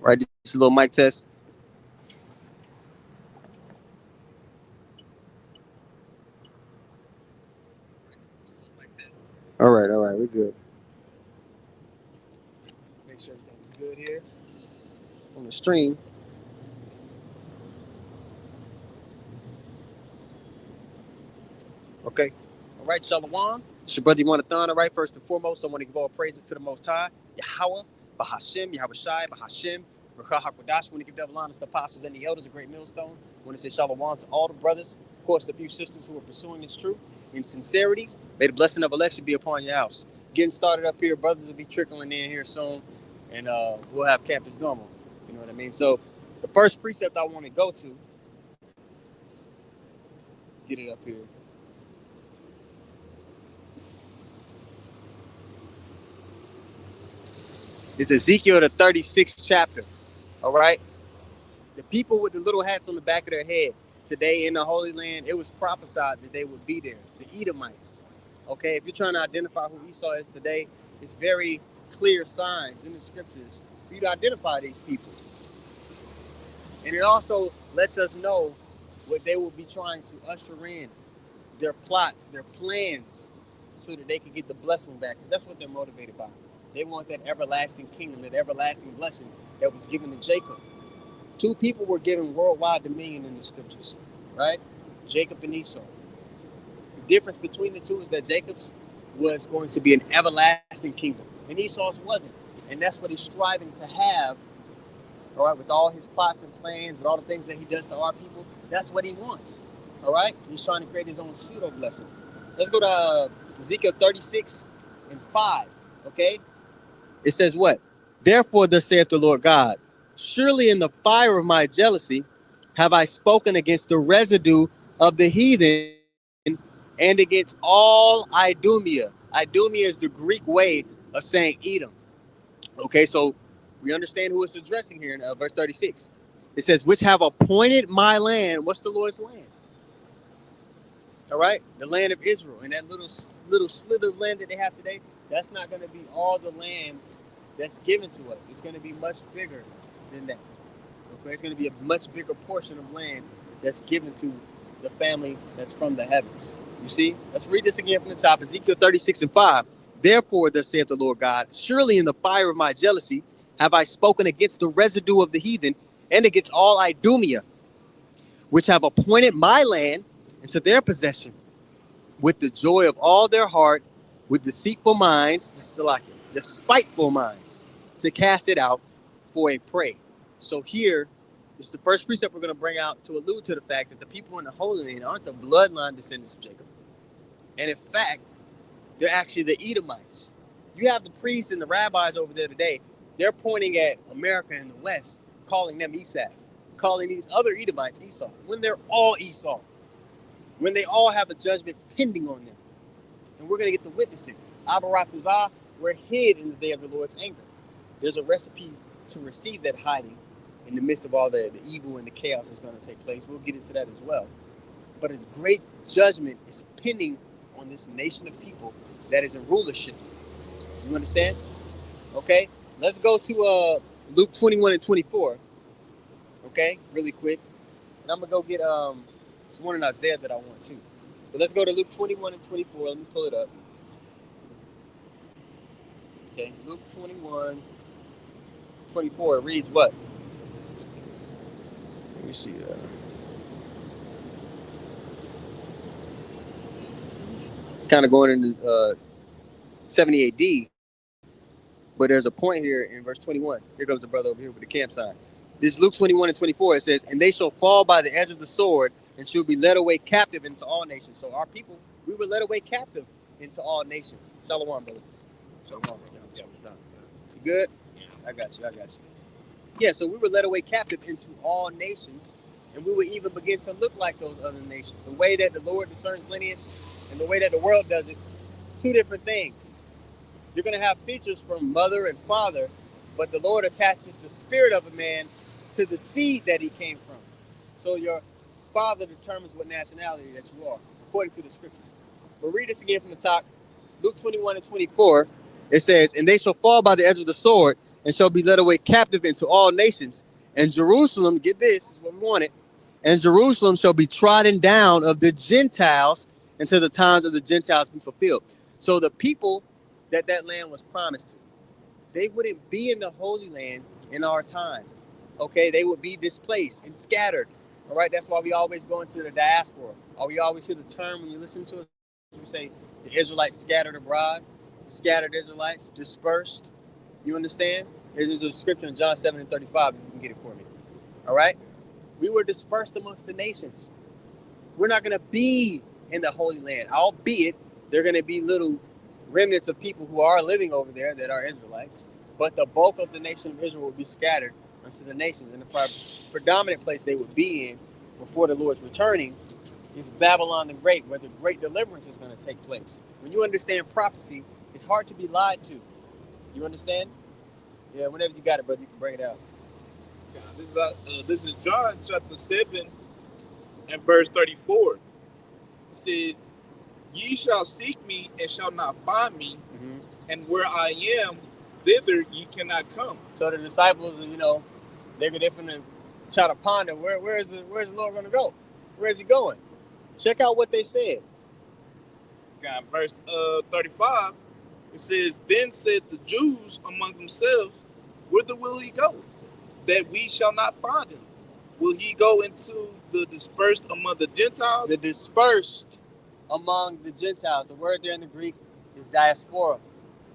Right, just a little mic test. All right, we're good. Make sure everything's good here on the stream. Okay. All right, Shalom. It's your brother Thon. All right, first and foremost, I want to give all praises to the Most High, Yahweh, Bahashim, Yahweh Shai, Bahashim, Rakah HaKodash. I want to give double honors to the apostles and the elders, a great millstone. I want to say Shalom to all the brothers, of course, the few sisters who are pursuing this truth in sincerity. May the blessing of election be upon your house. Getting started up here, brothers will be trickling in here soon, and we'll have campus normal. You know what I mean? So the first precept I want to go to, get it up here. It's Ezekiel, the 36th chapter. All right. The people with the little hats on the back of their head today in the Holy Land, it was prophesied that they would be there. The Edomites. Okay. If you're trying to identify who Esau is today, it's very clear signs in the scriptures for you to identify these people. And it also lets us know what they will be trying to usher in, their plots, their plans, so that they can get the blessing back. Because that's what they're motivated by. They want that everlasting kingdom, that everlasting blessing that was given to Jacob. Two people were given worldwide dominion in the scriptures, right? Jacob and Esau. The difference between the two is that Jacob's was going to be an everlasting kingdom, and Esau's wasn't. And that's what he's striving to have, all right, with all his plots and plans, with all the things that he does to our people. That's what he wants, all right? He's trying to create his own pseudo blessing. Let's go to Ezekiel 36:5, okay? It says what? Therefore, thus saith the Lord God, surely in the fire of my jealousy have I spoken against the residue of the heathen and against all Idumea. Idumea is the Greek way of saying Edom. Okay, so we understand who it's addressing here in verse 36. It says, which have appointed my land. What's the Lord's land? All right, the land of Israel. And that little slither of land that they have today, that's not going to be all the land that's given to us. It's going to be much bigger than that. Okay, it's going to be a much bigger portion of land that's given to the family that's from the heavens. You see? Let's read this again from the top. Ezekiel 36:5. Therefore, thus saith the Lord God, surely in the fire of my jealousy have I spoken against the residue of the heathen and against all Idumea, which have appointed my land into their possession with the joy of all their heart, with deceitful minds, the spiteful minds, to cast it out for a prey. So here is the first precept we're going to bring out to allude to the fact that the people in the Holy Land aren't the bloodline descendants of Jacob. And in fact, they're actually the Edomites. You have the priests and the rabbis over there today. They're pointing at America and the West, calling them Esau, calling these other Edomites Esau, when they're all Esau, when they all have a judgment pending on them. And we're going to get to witness it. Abaratazah, we're hid in the day of the Lord's anger. There's a recipe to receive that hiding in the midst of all the evil and the chaos that's going to take place. We'll get into that as well. But a great judgment is pending on this nation of people that is in rulership. You understand? Okay, let's go to Luke 21:24. Okay, really quick. And I'm going to go get it's one in Isaiah that I want to. But let's go to Luke 21:24. Let me pull it up. Okay, Luke 21:24. It reads what? Let me see. 70 AD. But there's a point here in verse 21. Here comes the brother over here with the camp sign. This is Luke 21:24. It says, and they shall fall by the edge of the sword and shall be led away captive into all nations. So our people, we were led away captive into all nations. Shalom, brother. Shalom. You good? Yeah. I got you. Yeah, so we were led away captive into all nations, and we would even begin to look like those other nations. The way that the Lord discerns lineage and the way that the world does it, two different things. You're going to have features from mother and father, but the Lord attaches the spirit of a man to the seed that he came from. So your father determines what nationality that you are, according to the scriptures. But read this again from the top. Luke 21:24. It says, "And they shall fall by the edge of the sword, and shall be led away captive into all nations. And Jerusalem," get this, is what we wanted, "and Jerusalem shall be trodden down of the Gentiles until the times of the Gentiles be fulfilled." So the people that land was promised to, they wouldn't be in the Holy Land in our time. Okay, they would be displaced and scattered. All right, that's why we always go into the diaspora. Or we always hear the term when you listen to it, we say the Israelites scattered abroad, scattered Israelites, dispersed. You understand? There's a scripture in John 7:35, if you can get it for me. All right? We were dispersed amongst the nations. We're not going to be in the Holy Land, albeit they're going to be little remnants of people who are living over there that are Israelites. But the bulk of the nation of Israel will be scattered unto the nations. And the predominant place they would be in before the Lord's returning is Babylon the Great, where the great deliverance is going to take place. When you understand prophecy, it's hard to be lied to. You understand? Yeah, whenever you got it, brother, you can bring it out. This is John chapter 7 and verse 34. It says, "Ye shall seek me and shall not find me, and where I am, thither ye cannot come." So the disciples, they're going to try to ponder, where's the Lord going to go? Where is he going? Check out what they said. Verse 35, it says, "Then said the Jews among themselves, Whither will he go, that we shall not find him? Will he go into the dispersed among the Gentiles?" The dispersed among the Gentiles. The word there in the Greek is diaspora.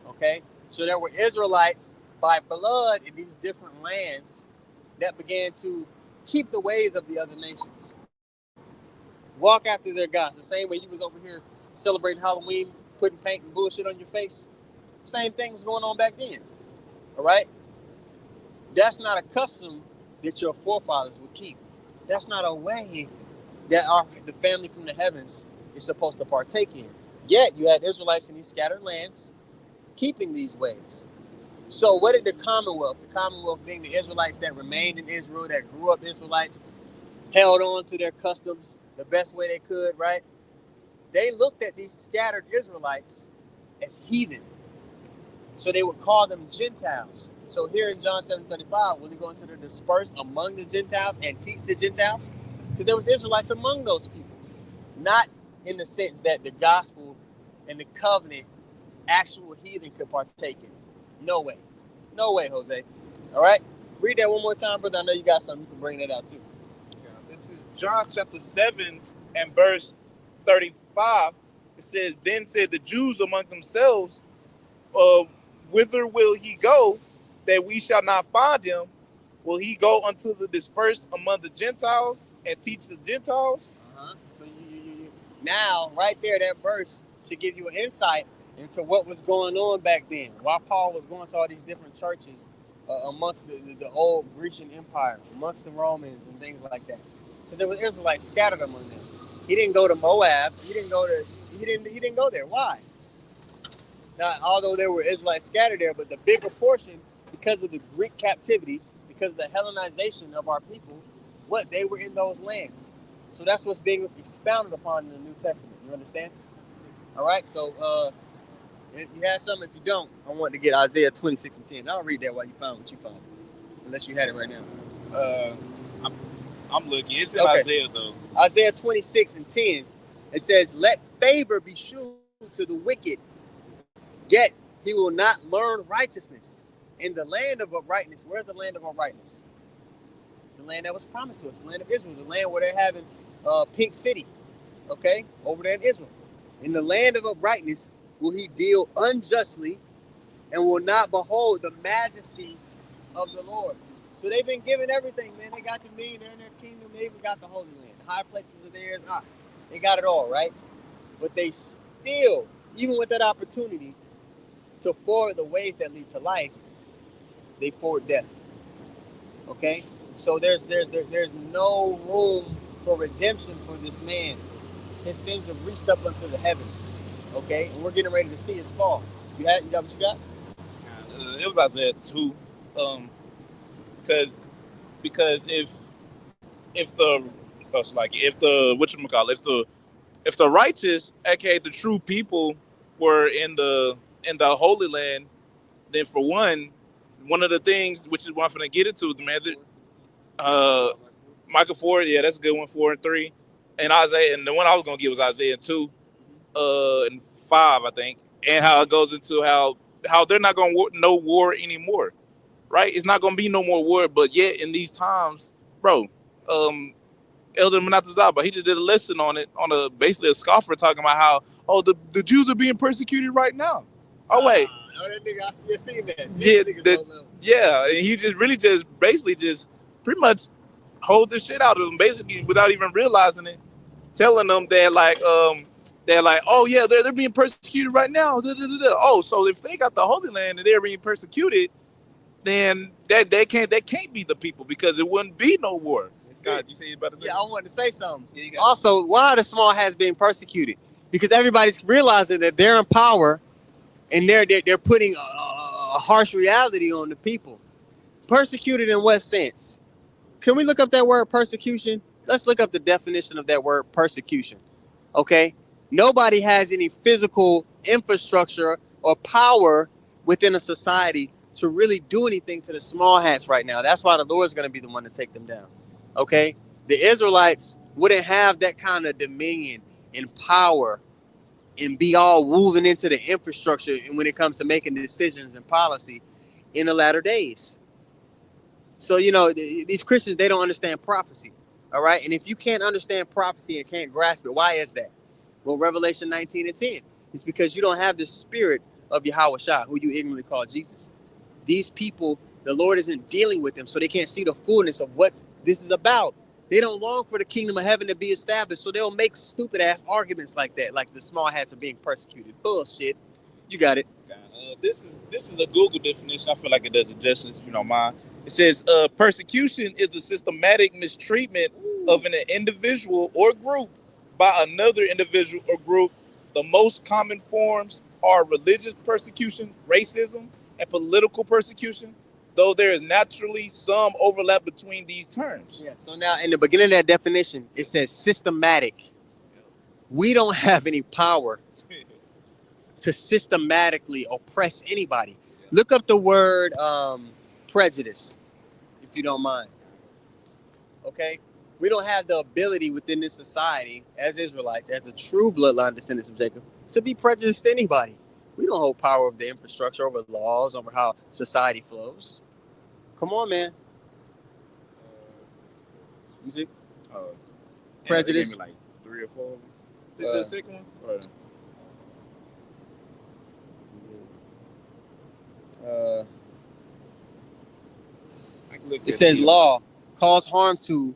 Okay? So there were Israelites by blood in these different lands that began to keep the ways of the other nations. Walk after their gods. The same way you was over here celebrating Halloween, putting paint and bullshit on your face. Same thing was going on back then. All right? That's not a custom that your forefathers would keep. That's not a way that the family from the heavens is supposed to partake in. Yet you had Israelites in these scattered lands keeping these ways. So what did the Commonwealth being the Israelites that remained in Israel, that grew up Israelites, held on to their customs the best way they could, right? They looked at these scattered Israelites as heathen. So they would call them Gentiles. So here in John 7:35, will he go into the dispersed among the Gentiles and teach the Gentiles? Because there was Israelites among those people. Not in the sense that the gospel and the covenant actual heathen could partake in it. No way. No way, Jose. All right? Read that one more time, brother. I know you got something. You can bring that out too. This is John chapter 7 and verse 35. It says, "Then said the Jews among themselves, Whither will he go, that we shall not find him? Will he go unto the dispersed among the Gentiles and teach the Gentiles?" So now, right there, that verse should give you an insight into what was going on back then. Why Paul was going to all these different churches amongst the old Grecian Empire, amongst the Romans and things like that. Because there was Israelites scattered among them. He didn't go to Moab. He didn't go there. Why? Now, although there were Israelites scattered there, but the bigger portion, because of the Greek captivity, because of the Hellenization of our people, they were in those lands. So that's what's being expounded upon in the New Testament. You understand? All right. So if you had something, if you don't, I want to get Isaiah 26:10. I'll read that while you found what you found, unless you had it right now. I'm looking. It's in Isaiah though. Isaiah 26:10. It says, "Let favor be shewed to the wicked, yet he will not learn righteousness. In the land of uprightness." Where's the land of uprightness? The land that was promised to us, the land of Israel, the land where they're having Pink City, okay, over there in Israel. "In the land of uprightness will he deal unjustly, and will not behold the majesty of the Lord." So they've been given everything, man. They got the million, they're in their kingdom, they even got the Holy Land. The high places are theirs. They got it all, right? But they still, even with that opportunity to forward the ways that lead to life, they forward death. Okay? So there's no room for redemption for this man. His sins have reached up unto the heavens. Okay? And we're getting ready to see his fall. You got what you got? It was Isaiah 2. Because if the if the righteous, aka the true people, were in the Holy Land, then for one of the things, which is what I'm gonna get into, man, Micah 4, yeah, that's a good one, 4 and 3, and Isaiah, and the one I was gonna give was Isaiah 2, and 5, I think, and how it goes into how they're not gonna no war anymore, right? It's not gonna be no more war, but yet in these times, bro, Elder Menatazaba, he just did a lesson on it, on basically a scoffer talking about how, oh, the Jews are being persecuted right now. Oh wait, oh, that nigga, I seen that. Yeah, and he just really just basically just pretty much hold the shit out of them, basically without even realizing it, telling them they're like, oh yeah, they're being persecuted right now. Oh, so if they got the Holy Land and they're being persecuted, then that can't be the people, because it wouldn't be no war. God, you say you about to say? Yeah, I wanted to say something. Yeah, also, why are the small hats being persecuted? Because everybody's realizing that they're in power, and they're putting a harsh reality on the people. Persecuted in what sense? Can we look up that word persecution? Let's look up the definition of that word persecution. Okay? Nobody has any physical infrastructure or power within a society to really do anything to the small hats right now. That's why the Lord's going to be the one to take them down. Okay? The Israelites wouldn't have that kind of dominion and power and be all woven into the infrastructure when it comes to making decisions and policy in the latter days. So, these Christians, they don't understand prophecy. All right? And if you can't understand prophecy and can't grasp it, why is that? Well, Revelation 19 and 10. It's because you don't have the spirit of Yahweh Shah, who you ignorantly call Jesus. These people, the Lord isn't dealing with them, so they can't see the fullness of what this is about. They don't long for the kingdom of heaven to be established, so they'll make stupid ass arguments like that, like the small hats are being persecuted. Bullshit. You got it. This is a Google definition. I feel like it does it justice, if you don't mind. It says persecution is the systematic mistreatment of an individual or group by another individual or group. The most common forms are religious persecution, racism, and political persecution, though there is naturally some overlap between these terms. Yeah. So now in the beginning of that definition, it says systematic. We don't have any power to systematically oppress anybody. Look up the word prejudice, if you don't mind. Okay? We don't have the ability within this society, as Israelites, as a true bloodline descendants of Jacob, to be prejudiced to anybody. We don't hold power over the infrastructure, over laws, over how society flows. Come on, man. You see? Prejudice. Gave me like 3 or 4. This is the second one? It says law cause harm to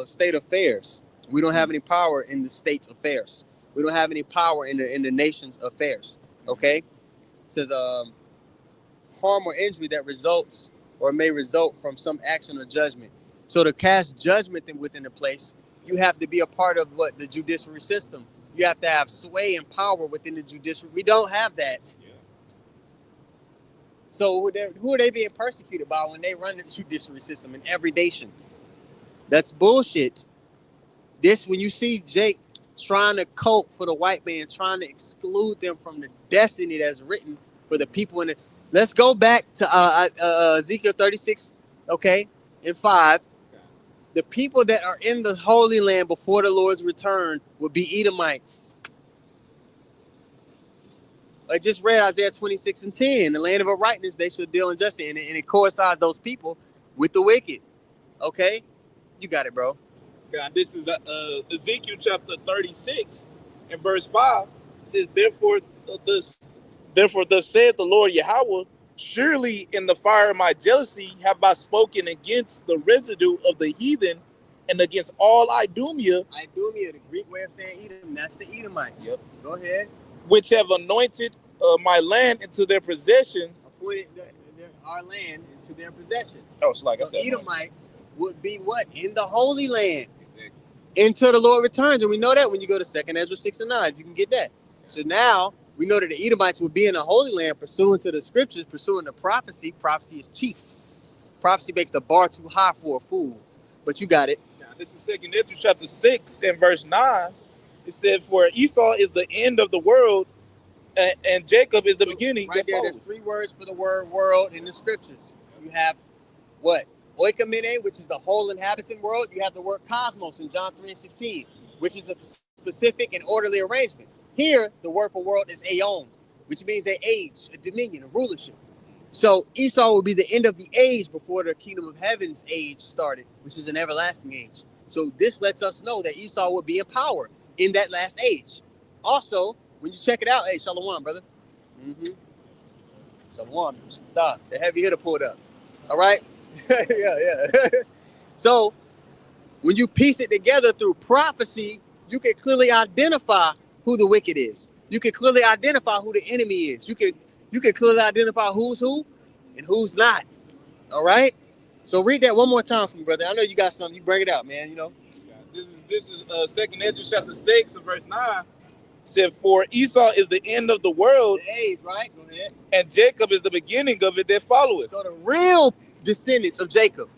state affairs. We don't have any power in the state's affairs. We don't have any power in the nation's affairs. Okay? It says harm or injury that results or may result from some action or judgment. So to cast judgment within the place, you have to be a part of the judiciary system. You have to have sway and power within the judiciary. We don't have that. Yeah. So who are they being persecuted by when they run the judiciary system in every nation? That's bullshit. When you see Jake trying to cope for the white man, trying to exclude them from the destiny that's written for the people in it. Let's go back to Ezekiel 36, okay, and 5. The people that are in the Holy Land before the Lord's return will be Edomites. I just read Isaiah 26 and 10. The land of uprightness, they shall deal in justice. And it coincides those people with the wicked. Okay? You got it, bro. God, this is Ezekiel chapter 36 and verse 5. It says, Therefore thus saith the Lord Yahweh, surely in the fire of my jealousy have I spoken against the residue of the heathen and against all Idumea. Idumea, the Greek way of saying Edom, that's the Edomites. Yep. Go ahead. Which have anointed my land into their possession. Appointed our land into their possession. Oh, so I said, Edomites would be what? In the Holy Land. Exactly. Until the Lord returns. And we know that when you go to 2nd Ezra 6 and 9, you can get that. So now We know that the Edomites would be in the Holy Land pursuant to the scriptures, pursuing the prophecy. Prophecy is chief. Prophecy makes the bar too high for a fool. But you got it. Now, this is 2 Ezra chapter 6 and verse 9. It said, for Esau is the end of the world, and Jacob is the beginning. Right there, there's 3 words for the word world in the scriptures. You have what? Oikomene, which is the whole inhabitant world. You have the word cosmos in John 3 and 16, which is a specific and orderly arrangement. Here, the word for world is aeon, which means an age, a dominion, a rulership. So Esau will be the end of the age before the kingdom of heaven's age started, which is an everlasting age. So this lets us know that Esau will be in power in that last age. Also, when you check it out, hey, Shalom, brother. Shalom, the heavy hitter pulled up. All right? yeah. So when you piece it together through prophecy, you can clearly identify who the wicked is. You can clearly identify who the enemy is. You can clearly identify who's who and who's not. All right? So read that one more time for me, brother. I know you got something. You bring it out, man. You know. This is 2 Ezra chapter 6 and verse 9. It said, for Esau is the end of the world. The age, right? Go ahead. And Jacob is the beginning of it that followeth. So the real descendants of Jacob,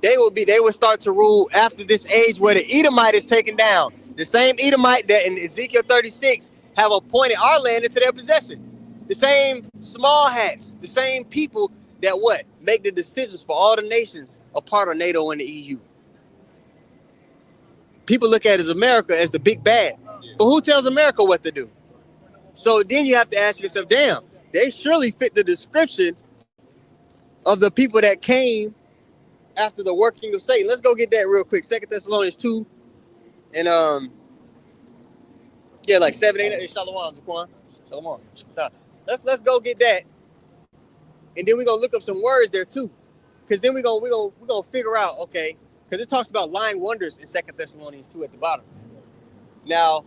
they would start to rule after this age where the Edomite is taken down. The same Edomite that in Ezekiel 36 have appointed our land into their possession. The same small hats, the same people that what? Make the decisions for all the nations a part of NATO and the EU. People look at America as the big bad. But who tells America what to do? So then you have to ask yourself, damn, they surely fit the description of the people that came after the working of Satan. Let's go get that real quick. 2 Thessalonians 2 and like 7, 8. Hey, Shalom, Zaquan. Shalom. Let's go get that. And then we're gonna look up some words there too. Because then we're gonna figure out, okay, because it talks about lying wonders in 2 Thessalonians 2 at the bottom. Now,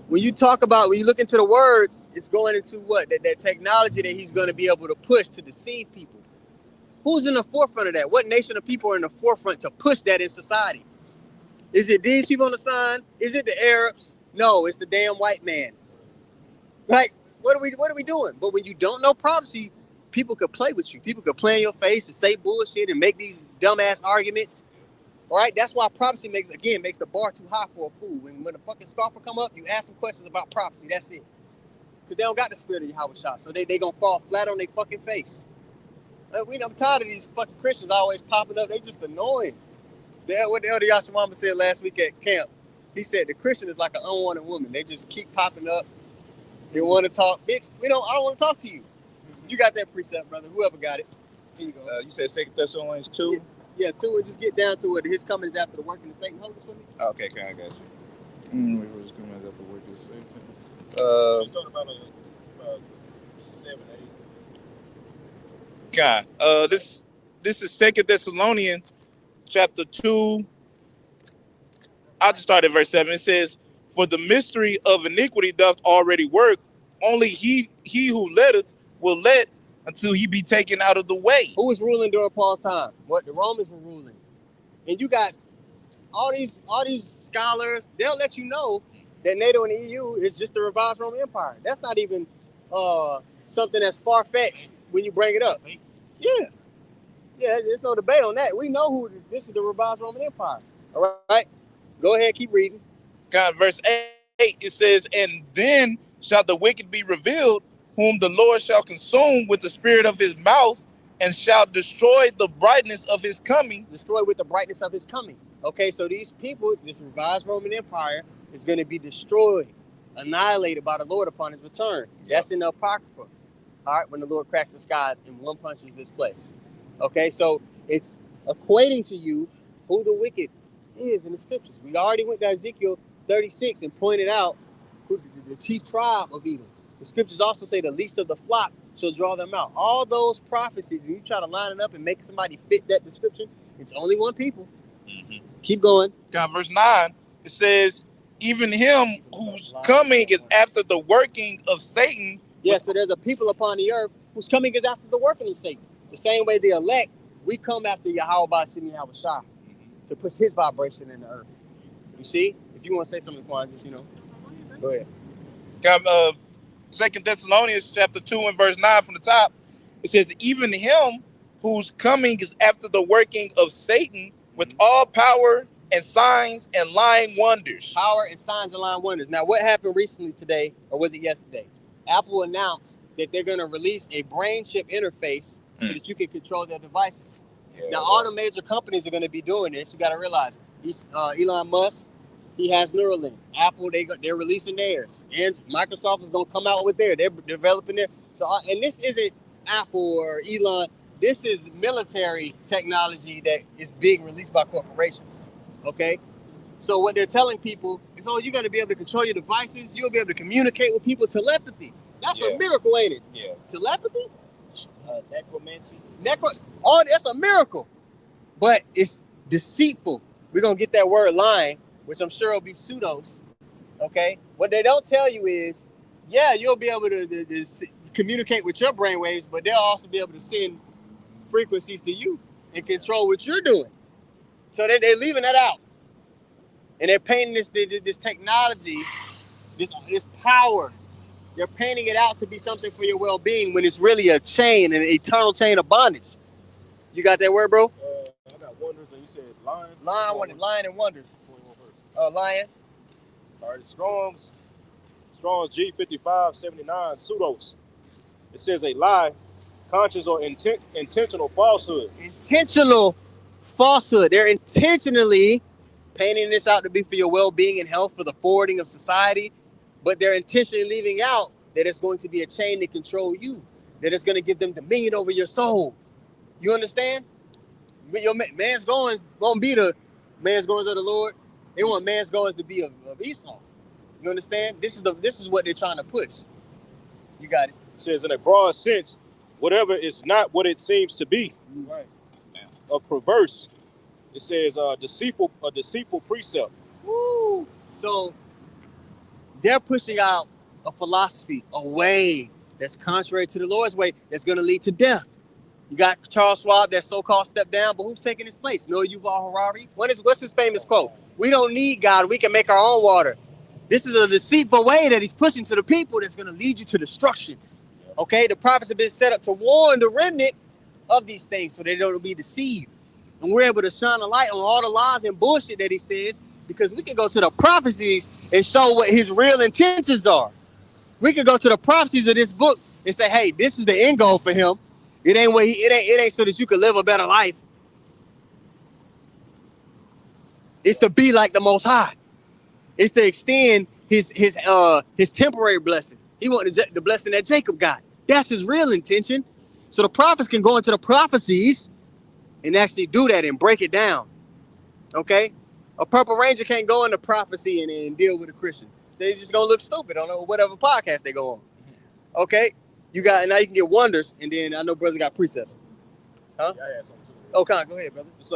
when you look into the words, it's going into what? That technology that he's going to be able to push to deceive people. Who's in the forefront of that? What nation of people are in the forefront to push that in society? Is it these people on the sign? Is it the Arabs? No, it's the damn white man. Like, what are we doing? But when you don't know prophecy, people could play with you. People could play in your face and say bullshit and make these dumbass arguments. All right, that's why prophecy makes the bar too high for a fool. When the fucking scoffer come up, you ask them questions about prophecy. That's it. Because they don't got the spirit of Yahweh Shah. So they gonna fall flat on their fucking face. I'm tired of these fucking Christians always popping up. They just annoying. What the Elder Yashimama said last week at camp, he said the Christian is like an unwanted woman. They just keep popping up. They want to talk. Bitch, I don't want to talk to you. You got that precept, brother. Whoever got it. Here you go. You said 2 Thessalonians 2? Yeah, 2, and just get down to it. His coming is after the working of Satan. Hold this for me. Okay, I got you. His coming is after the working of Satan. She's talking about 7, 8. God, this is 2 Thessalonians chapter 2. I'll just start at verse 7. It says, for the mystery of iniquity doth already work. Only he who letteth will let until he be taken out of the way. Who was ruling during Paul's time? What? The Romans were ruling. And you got all these scholars, they'll let you know that NATO and the EU is just the revised Roman Empire. That's not even something that's far-fetched when you bring it up. Yeah, there's no debate on that. We know this is the revised Roman Empire. All right? Go ahead, keep reading. God, verse 8, it says, and then shall the wicked be revealed, whom the Lord shall consume with the spirit of his mouth, and shall destroy the brightness of his coming. Destroy with the brightness of his coming. Okay, so these people, this revised Roman Empire, is going to be destroyed, annihilated by the Lord upon his return. Yep. That's in the Apocrypha. All right, when the Lord cracks the skies and one punches this place. Okay, so it's equating to you who the wicked is in the scriptures. We already went to Ezekiel 36 and pointed out who the chief tribe of Edom. The scriptures also say the least of the flock shall draw them out. All those prophecies, when you try to line it up and make somebody fit that description, it's only one people. Mm-hmm. Keep going. God, verse 9, it says, even him whose coming is after the working of Satan. Yeah, so there's a people upon the earth whose coming is after the working of Satan. The same way the elect, we come after Yahweh Ba'ashim Yahweh Shah to push his vibration in the earth. You see? If you want to say something, Quan, just, go ahead. God, 2 Thessalonians chapter 2 and verse 9 from the top. It says, even him whose coming is after the working of Satan with all power and signs and lying wonders. Power and signs and lying wonders. Now, what happened recently today, or was it yesterday? Apple announced that they're going to release a brain chip interface so that you can control their devices. Yeah, now, all the major companies are going to be doing this. You got to realize, Elon Musk, he has Neuralink. Apple, they're releasing theirs. And Microsoft is going to come out with theirs. They're developing theirs. So, and this isn't Apple or Elon. This is military technology that is being released by corporations. Okay? So what they're telling people is, oh, you're going to be able to control your devices. You'll be able to communicate with people. Telepathy. That's a miracle, ain't it? Yeah. Telepathy? Necromancy. Oh, that's a miracle. But it's deceitful. We're going to get that word lying, which I'm sure will be pseudos. Okay? What they don't tell you is, yeah, you'll be able to communicate with your brainwaves, but they'll also be able to send frequencies to you and control what you're doing. So they're leaving that out. And they're painting this technology, this power. They're painting it out to be something for your well-being when it's really a chain, an eternal chain of bondage. You got that word, bro? I got wonders, and you said lion. Lion and wonders. 21 verse. Lion. All right, Strong's G5579 pseudos. It says a lie, conscious or intentional falsehood. Intentional falsehood. They're intentionally painting this out to be for your well-being and health, for the forwarding of society, but they're intentionally leaving out that it's going to be a chain to control you, that it's going to give them dominion over your soul. You understand? Your man's goings won't be the man's goings of the Lord. They want man's goings to be of Esau. You understand? This is what they're trying to push. You got it. It says in a broad sense, whatever is not what it seems to be. Right. A perverse. It says a deceitful precept. Woo. So they're pushing out a philosophy, a way that's contrary to the Lord's way, that's going to lead to death. You got Charles Schwab, that so-called step down, but who's taking his place? No Yuval Harari. What's his famous quote? We don't need God. We can make our own water. This is a deceitful way that he's pushing to the people that's going to lead you to destruction. Okay, the prophets have been set up to warn the remnant of these things so they don't be deceived. And we're able to shine a light on all the lies and bullshit that he says, because we can go to the prophecies and show what his real intentions are. We can go to the prophecies of this book and say, hey, this is the end goal for him. It ain't so that you can live a better life. It's to be like the Most High. It's to extend his temporary blessing. He wanted the blessing that Jacob got. That's his real intention. So the prophets can go into the prophecies and actually do that and break it down. Okay? A Purple Ranger can't go into prophecy and deal with a Christian. They're just gonna look stupid on whatever podcast they go on. Okay? Now you can get wonders, and then I know brothers got precepts. Huh? Yeah, I had something too. Oh, go ahead, brother. It's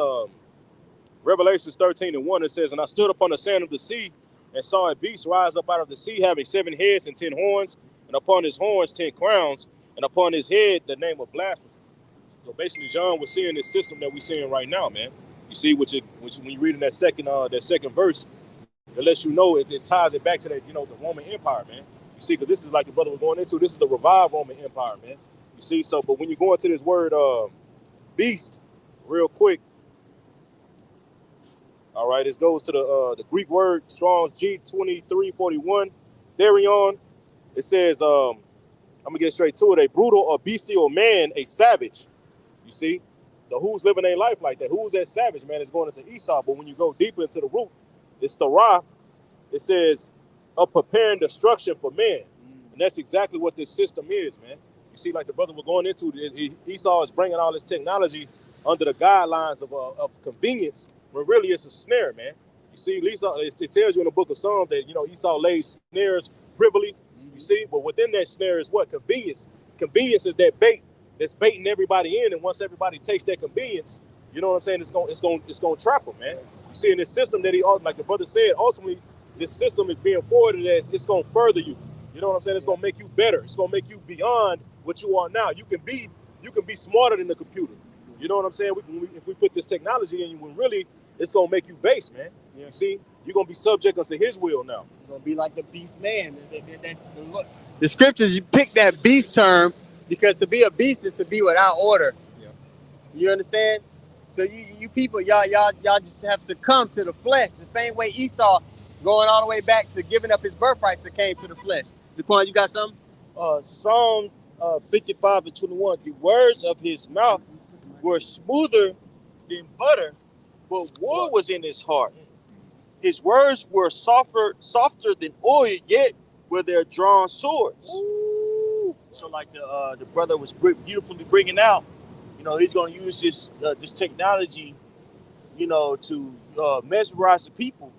Revelations 13:1. It says, and I stood upon the sand of the sea and saw a beast rise up out of the sea, having 7 heads and 10 horns, and upon his horns 10 crowns, and upon his head the name of blasphemy. So basically, John was seeing this system that we're seeing right now, man. You see, which when you read in that second verse, it lets you know it ties it back to that, the Roman Empire, man. You see, because this is like the brother was going into. This is the revived Roman Empire, man. You see, so but when you go into this word beast, real quick. All right, this goes to the Greek word Strong's G2341. Therion. It says, I'm gonna get straight to it. A brutal or bestial man, a savage. You see, so who's living a life like that? Who's that savage, man? It's going into Esau. But when you go deeper into the root, it's the Ra. It says, of preparing destruction for man. And that's exactly what this system is, man. You see, like the brother was going into, Esau is bringing all this technology under the guidelines of convenience, when really it's a snare, man. You see, Esau, it tells you in the book of Psalms that, Esau lays snares privily, you see, but within that snare is what? Convenience. Convenience is that bait that's baiting everybody in, and once everybody takes that convenience, you know what I'm saying, it's going to trap them, man. You see, in this system that like the brother said, ultimately, this system is being forwarded as it's going to further you. You know what I'm saying? It's going to make you better. It's going to make you beyond what you are now. You can be smarter than the computer. You know what I'm saying? If we put this technology in you, when really it's going to make you base, man. You see, you're going to be subject unto his will now. You're going to be like the beast man. The scriptures, you pick that beast term because to be a beast is to be without order. Yeah. You understand? So you people, y'all just have succumbed to the flesh the same way Esau, going all the way back to giving up his birthright, succumbed to the flesh. Jaquan, you got something? Psalm 55:21. The words of his mouth were smoother than butter, but wool was in his heart. His words were softer than oil, yet were there drawn swords. Ooh. So, like the brother was beautifully bringing out, he's going to use this technology, to mesmerize the people,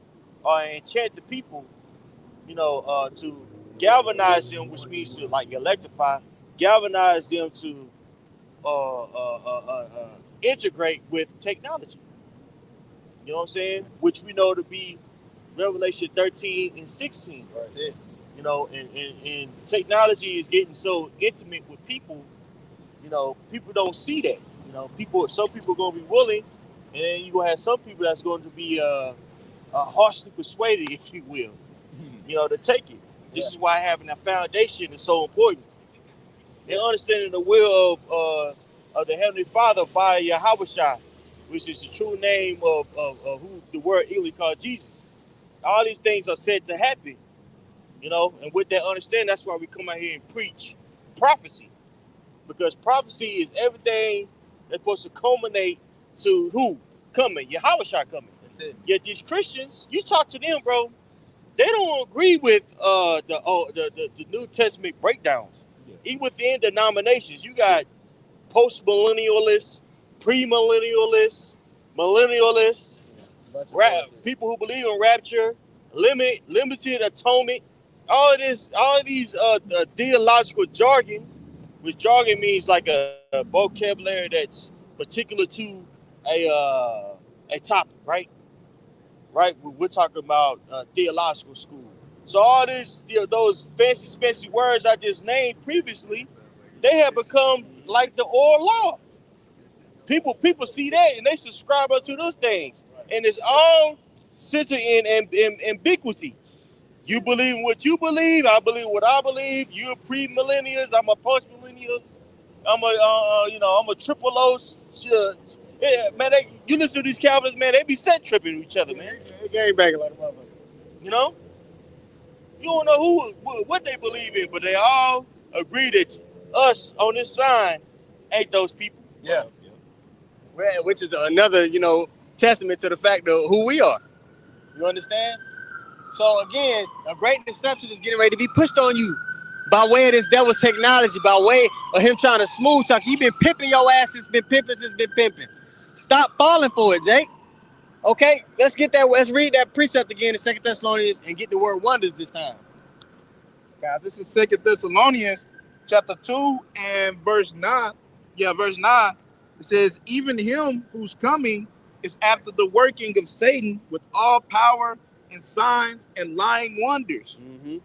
enchant the people, to galvanize them, which means to like electrify, galvanize them to integrate with technology. You know what I'm saying? Which we know to be Revelation 13 and 16. That's it. And technology is getting so intimate with people. People don't see that. Some people are going to be willing, and then you're going to have some people that's going to be harshly persuaded, if you will, to take it. This is why having a foundation is so important. And understanding the will of the Heavenly Father by Yahweh, which is the true name of who the word Eli called Jesus. All these things are said to happen, and with that understanding, that's why we come out here and preach prophecy. Because prophecy is everything that's supposed to culminate to who? Coming, Yahweh coming. That's it. Yet these Christians, you talk to them, bro, they don't agree with the New Testament breakdowns. Yeah. Even within denominations, you got post-millennialists, premillennialists, millennialists, people who believe in rapture, limited atonement, all of these theological jargons, which jargon means like a vocabulary that's particular to a topic, right? Right? We're talking about theological school. So all this, those fancy words I just named previously, they have become like the oral law. People see that and they subscribe to those things, and it's all centered in ambiguity. You believe what you believe. I believe what I believe. You're a pre-millennials. I'm a post-millennials. I'm a triple O. Yeah, man, you listen to these Calvinists, man. They be set tripping each other, man. They gang banging like a motherfucker. You don't know what they believe in, but they all agree that us on this sign ain't those people. Yeah. Which is another, testament to the fact of who we are. You understand? So again, a great deception is getting ready to be pushed on you by way of this devil's technology, by way of him trying to smooth talk. He been pimping your ass. It's been pimping. Stop falling for it, Jake. Okay, let's read that precept again in 2 Thessalonians and get the word wonders this time. God, this is 2 Thessalonians chapter 2 and verse 9. Yeah, verse 9. It says, even him who's coming is after the working of Satan with all power and signs and lying wonders. Mm-hmm.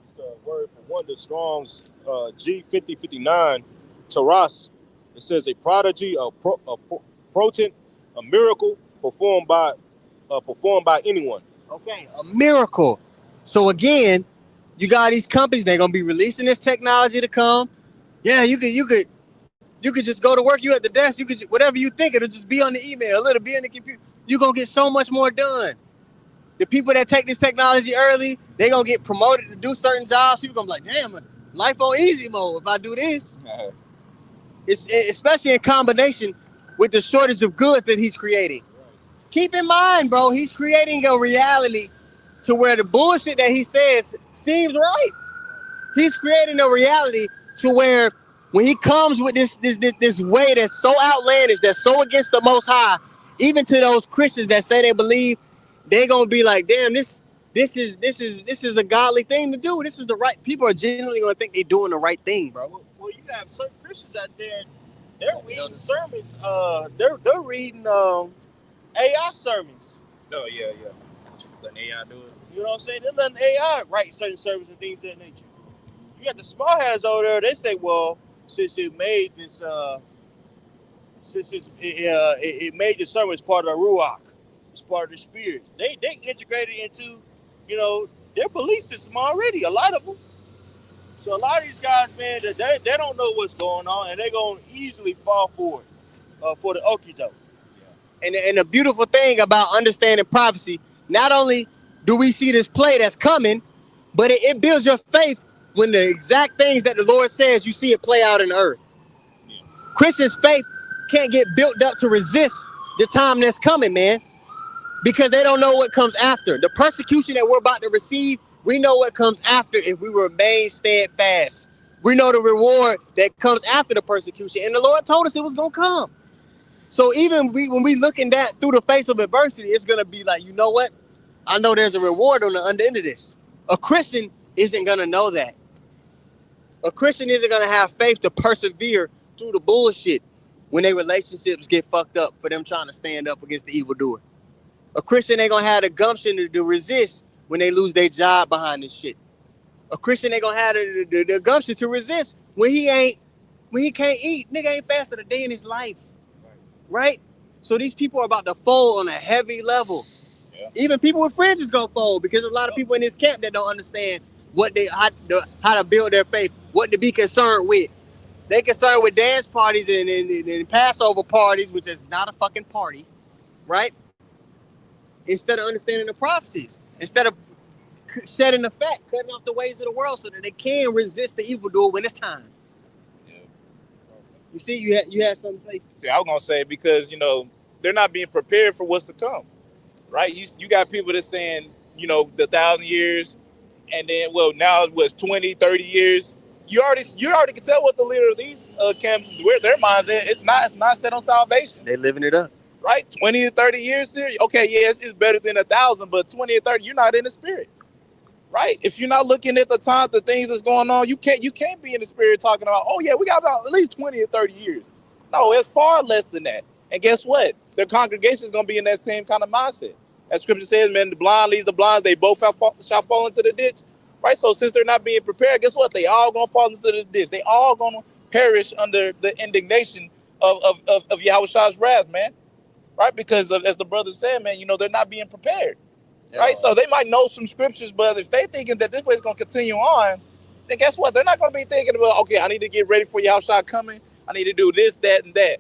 Just a word for wonder, Strong's G5059, Taras. It says a prodigy, a portent, a miracle performed by anyone. Okay, a miracle. So again, you got these companies, they're gonna be releasing this technology to come. Yeah, you could just go to work. You at the desk. You could whatever you think. It'll just be on the email. It'll be in the computer. You're gonna get so much more done. The people that take this technology early, they're gonna get promoted to do certain jobs. People gonna be like, damn, life on easy mode if I do this. It's especially in combination with the shortage of goods that he's creating. Keep in mind, bro, he's creating a reality to where the bullshit that he says seems right. He's creating a reality to where when he comes with this way that's so outlandish, that's so against the Most High, even to those Christians that say they believe, they're gonna be like, damn, this is a godly thing to do. This is the right. People are genuinely gonna think they're doing the right thing, bro. Well, you have certain Christians out there. They're reading sermons. They're reading AI sermons. Oh yeah. Letting AI do it. You know what I'm saying? They're letting AI write certain sermons and things of that nature. You got the small hats over there. They say, well, since it made this, it made the sermon as part of the Ruach, it's part of the Spirit. They integrated into, their belief system already. A lot of them. So a lot of these guys, man, they don't know what's going on, and they're gonna easily fall for it, for the okie doke. And the beautiful thing about understanding prophecy, not only do we see this play that's coming, but it builds your faith when the exact things that the Lord says, you see it play out in the earth. Yeah. Christians' faith can't get built up to resist the time that's coming, man, because they don't know what comes after. The persecution that we're about to receive, we know what comes after if we remain steadfast. We know the reward that comes after the persecution, and the Lord told us it was going to come. So even when we looking that through the face of adversity, it's going to be like, you know what? I know there's a reward on the end of this. A Christian isn't going to know that. A Christian isn't going to have faith to persevere through the bullshit when their relationships get fucked up for them trying to stand up against the evildoer. A Christian ain't going to have the gumption to resist when they lose their job behind this shit. A Christian ain't going to have the gumption to resist when he can't eat. Nigga ain't fasted a day in his life. Right? So these people are about to fold on a heavy level. Yeah. Even people with fringes gonna fold because a lot of people in this camp that don't understand how to build their faith, what to be concerned with. They concerned with dance parties and Passover parties, which is not a fucking party, right? Instead of understanding the prophecies, instead of shedding the fat, cutting off the ways of the world so that they can resist the evildoer when it's time. You see, you had something to say. See, I was gonna say because they're not being prepared for what's to come, right? You got people that's saying the 1,000 years, and then now it was 20, 30 years. You already can tell what the leader of these camps, where their minds at. It's not set on salvation. They living it up, right? 20 to 30 years here. Okay, yes, it's better than 1,000, but 20 or 30, you're not in the spirit. Right? If you're not looking at the things that's going on, you can't be in the spirit talking about, oh yeah, we got about at least 20 or 30 years. No, it's far less than that. And guess what? Their congregation is going to be in that same kind of mindset. As scripture says, man, the blind leads the blind, they both shall fall into the ditch. Right? So since they're not being prepared, guess what? They all going to fall into the ditch. They all going to perish under the indignation of Yahushua's wrath, man. Right? Because as the brother said, man, they're not being prepared. Right, so they might know some scriptures, but if they thinking that this way is going to continue on, then guess what? They're not going to be thinking about, okay, I need to get ready for Yahushua coming. I need to do this, that, and that.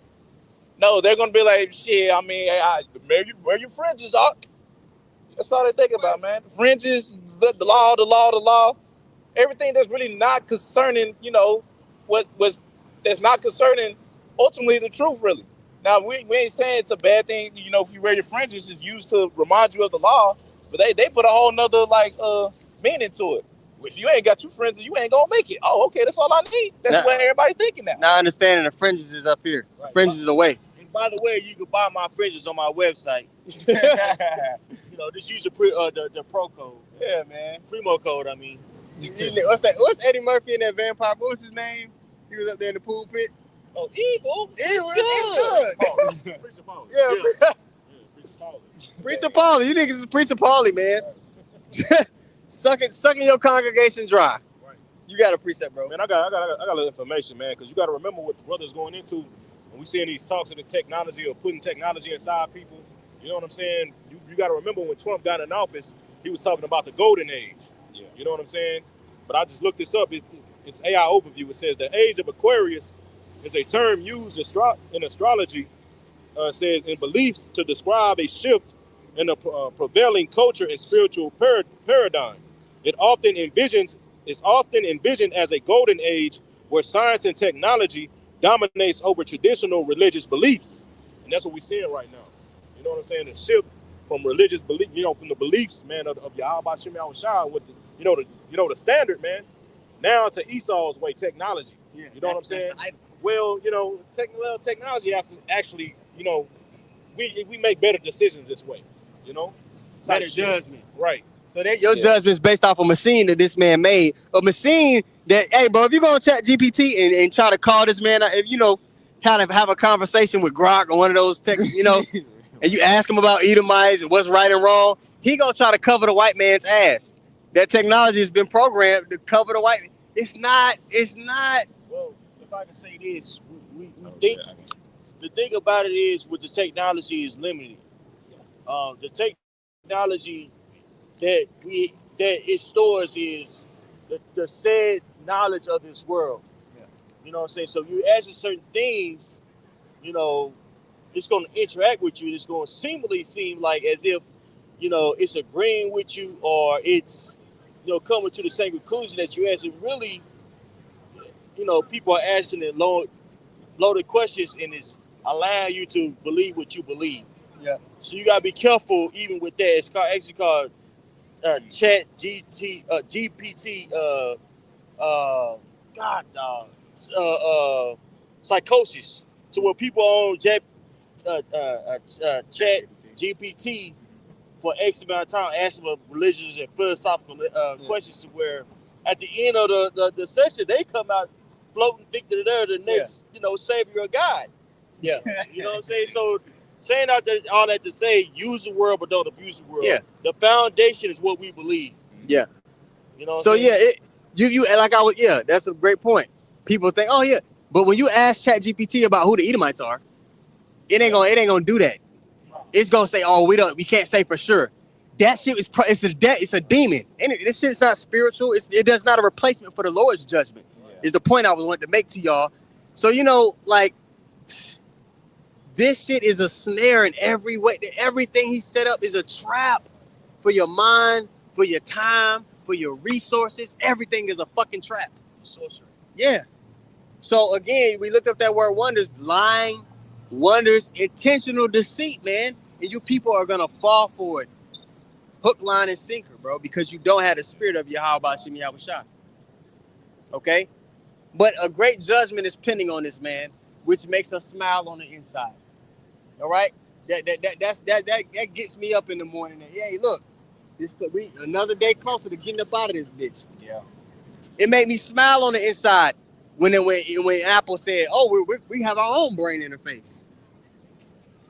No, they're going to be like, shit, I mean, wear your fringes, Doc. That's all they think about, man. The fringes, the law. Everything that's really not concerning, that's not concerning ultimately the truth, really. Now, we ain't saying it's a bad thing, if you wear your fringes, it's used to remind you of the law. But they put a whole nother meaning to it. If you ain't got your fringes, you ain't gonna make it. Oh, okay, that's all I need. That's what everybody's thinking now. Now understanding the fringes is up here. Right. Fringes is away. And by the way, you can buy my fringes on my website. Just use the pro code. Yeah, man. Primo code, I mean. What's Eddie Murphy in that vampire? What was his name? He was up there in the pool pit. Oh, Eagle. It's good. Preacher Paulie. Yeah. Preacher Paulie. You niggas is Preacher Paulie, man. Sucking your congregation dry. Right. You got a precept, bro. Man, I got a little information, man, because you got to remember what the brother's going into when we seeing these talks of this technology or putting technology inside people. You know what I'm saying? You got to remember when Trump got in office, he was talking about the golden age. Yeah. You know what I'm saying? But I just looked this up. It's AI overview. It says the age of Aquarius is a term used in astrology, says in beliefs to describe a shift in the prevailing culture and spiritual paradigm. It's often envisioned as a golden age where science and technology dominates over traditional religious beliefs. And that's what we're seeing right now. You know what I'm saying? The shift from religious belief, from the beliefs, man, of Yahweh Shem Yahushua with the standard, man, now to Esau's way, technology. Yeah, you know what I'm saying? Well, technology has to actually, we make better decisions this way, Better judgment. Right. So that your judgment's based off a machine that this man made. A machine that, hey, bro, if you're going to chat GPT and try to call this man, kind of have a conversation with Grok or one of those tech, and you ask him about Edomites and what's right and wrong, he going to try to cover the white man's ass. That technology has been programmed to cover the white. It's not. Well, if I can say this, we think the thing about it is with the technology is limited. The technology that it stores is the said knowledge of this world. Yeah. You know what I'm saying? So you asking certain things, you know, it's going to interact with you. It's going to seemingly seem like as if, you know, it's agreeing with you, or it's, you know, coming to the same conclusion that you ask. And really, you know, people are asking the loaded questions, and it's allowing you to believe what you believe. Yeah. So you gotta be careful even with that. It's actually called GPT. Psychosis. So when people on Chat GPT for X amount of time, asking them religious and philosophical questions, to where at the end of the session they come out floating, think that they're the next, you know, savior of God. Yeah. You know what I'm saying? So saying all that to say, use the word but don't abuse the word. Yeah. The foundation is what we believe. Yeah. You know what So I'm saying? you like I was, yeah, that's a great point. People think, oh yeah, but when you ask ChatGPT about who the Edomites are, it ain't gonna do that. It's gonna say, oh, we can't say for sure. That shit it's a demon. And this shit's not spiritual. It's not a replacement for the Lord's judgment. Is the point I was wanting to make to y'all. So, you know, like, this shit is a snare in every way. Everything he set up is a trap for your mind, for your time, for your resources. Everything is a fucking trap. Sorcery. Yeah. So again, we looked up that word wonders, lying, wonders, intentional deceit, man. And you people are gonna fall for it. Hook, line, and sinker, bro, because you don't have the spirit of Yahweh Shem Yahushua. Okay? But a great judgment is pending on this man, which makes us smile on the inside. All right? That gets me up in the morning. And, hey, look, we another day closer to getting up out of this bitch. Yeah. It made me smile on the inside when Apple said, "Oh, we have our own brain interface."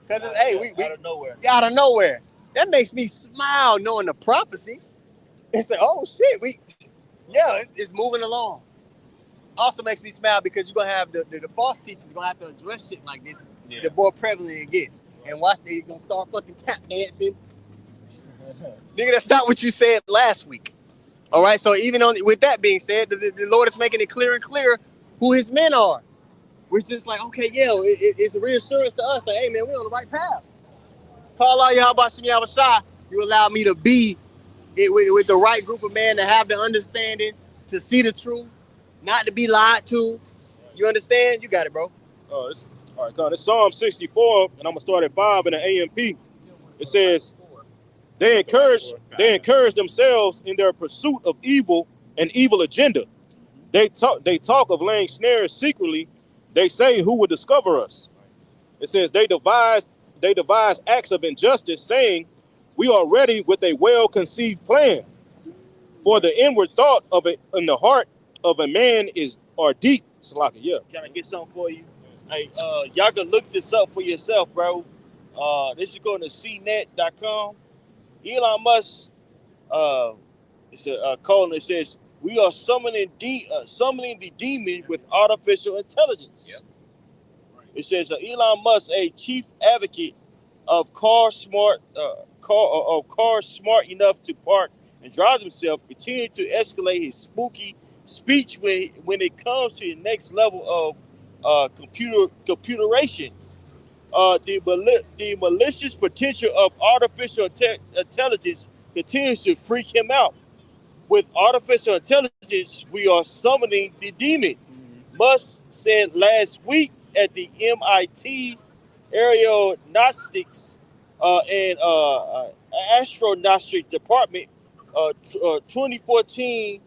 Because we out of nowhere. Out of nowhere. That makes me smile knowing the prophecies. It's like, oh shit, it's moving along. Also makes me smile because you're gonna have the false teachers gonna have to address shit like this. Yeah. The more prevalent it gets. And watch, they gonna start fucking tap dancing. Nigga, that's not what you said last week. All right, so even with that being said, the Lord is making it clearer and clearer who his men are. We're just like, okay, yeah, it's a reassurance to us that, hey, man, we're on the right path. Call out Yahweh Shem Yahushua. You allow me to be with the right group of men to have the understanding, to see the truth, not to be lied to. You understand? You got it, bro. All right, God. It's Psalm 64, and I'm gonna start at 5 in the AMP. It says, They encourage themselves in their pursuit of evil and evil agenda. They talk of laying snares secretly. They say, who will discover us? It says they devise acts of injustice, saying, we are ready with a well-conceived plan. For the inward thought of it in the heart of a man are deep. Salaka, yeah. Can I get something for you? Hey, y'all can look this up for yourself, bro. This is going to cnet.com. Elon Musk, it's a colon that says, we are summoning the demon with artificial intelligence. Yep. Right. It says Elon Musk, a chief advocate of cars smart enough to park and drive themselves, continue to escalate his spooky speech when it comes to the next level of computeration. The malicious potential of artificial intelligence continues to freak him out. With artificial intelligence, we are summoning the demon. Musk said last week at the MIT Aeronautics and Astronautic Department 2014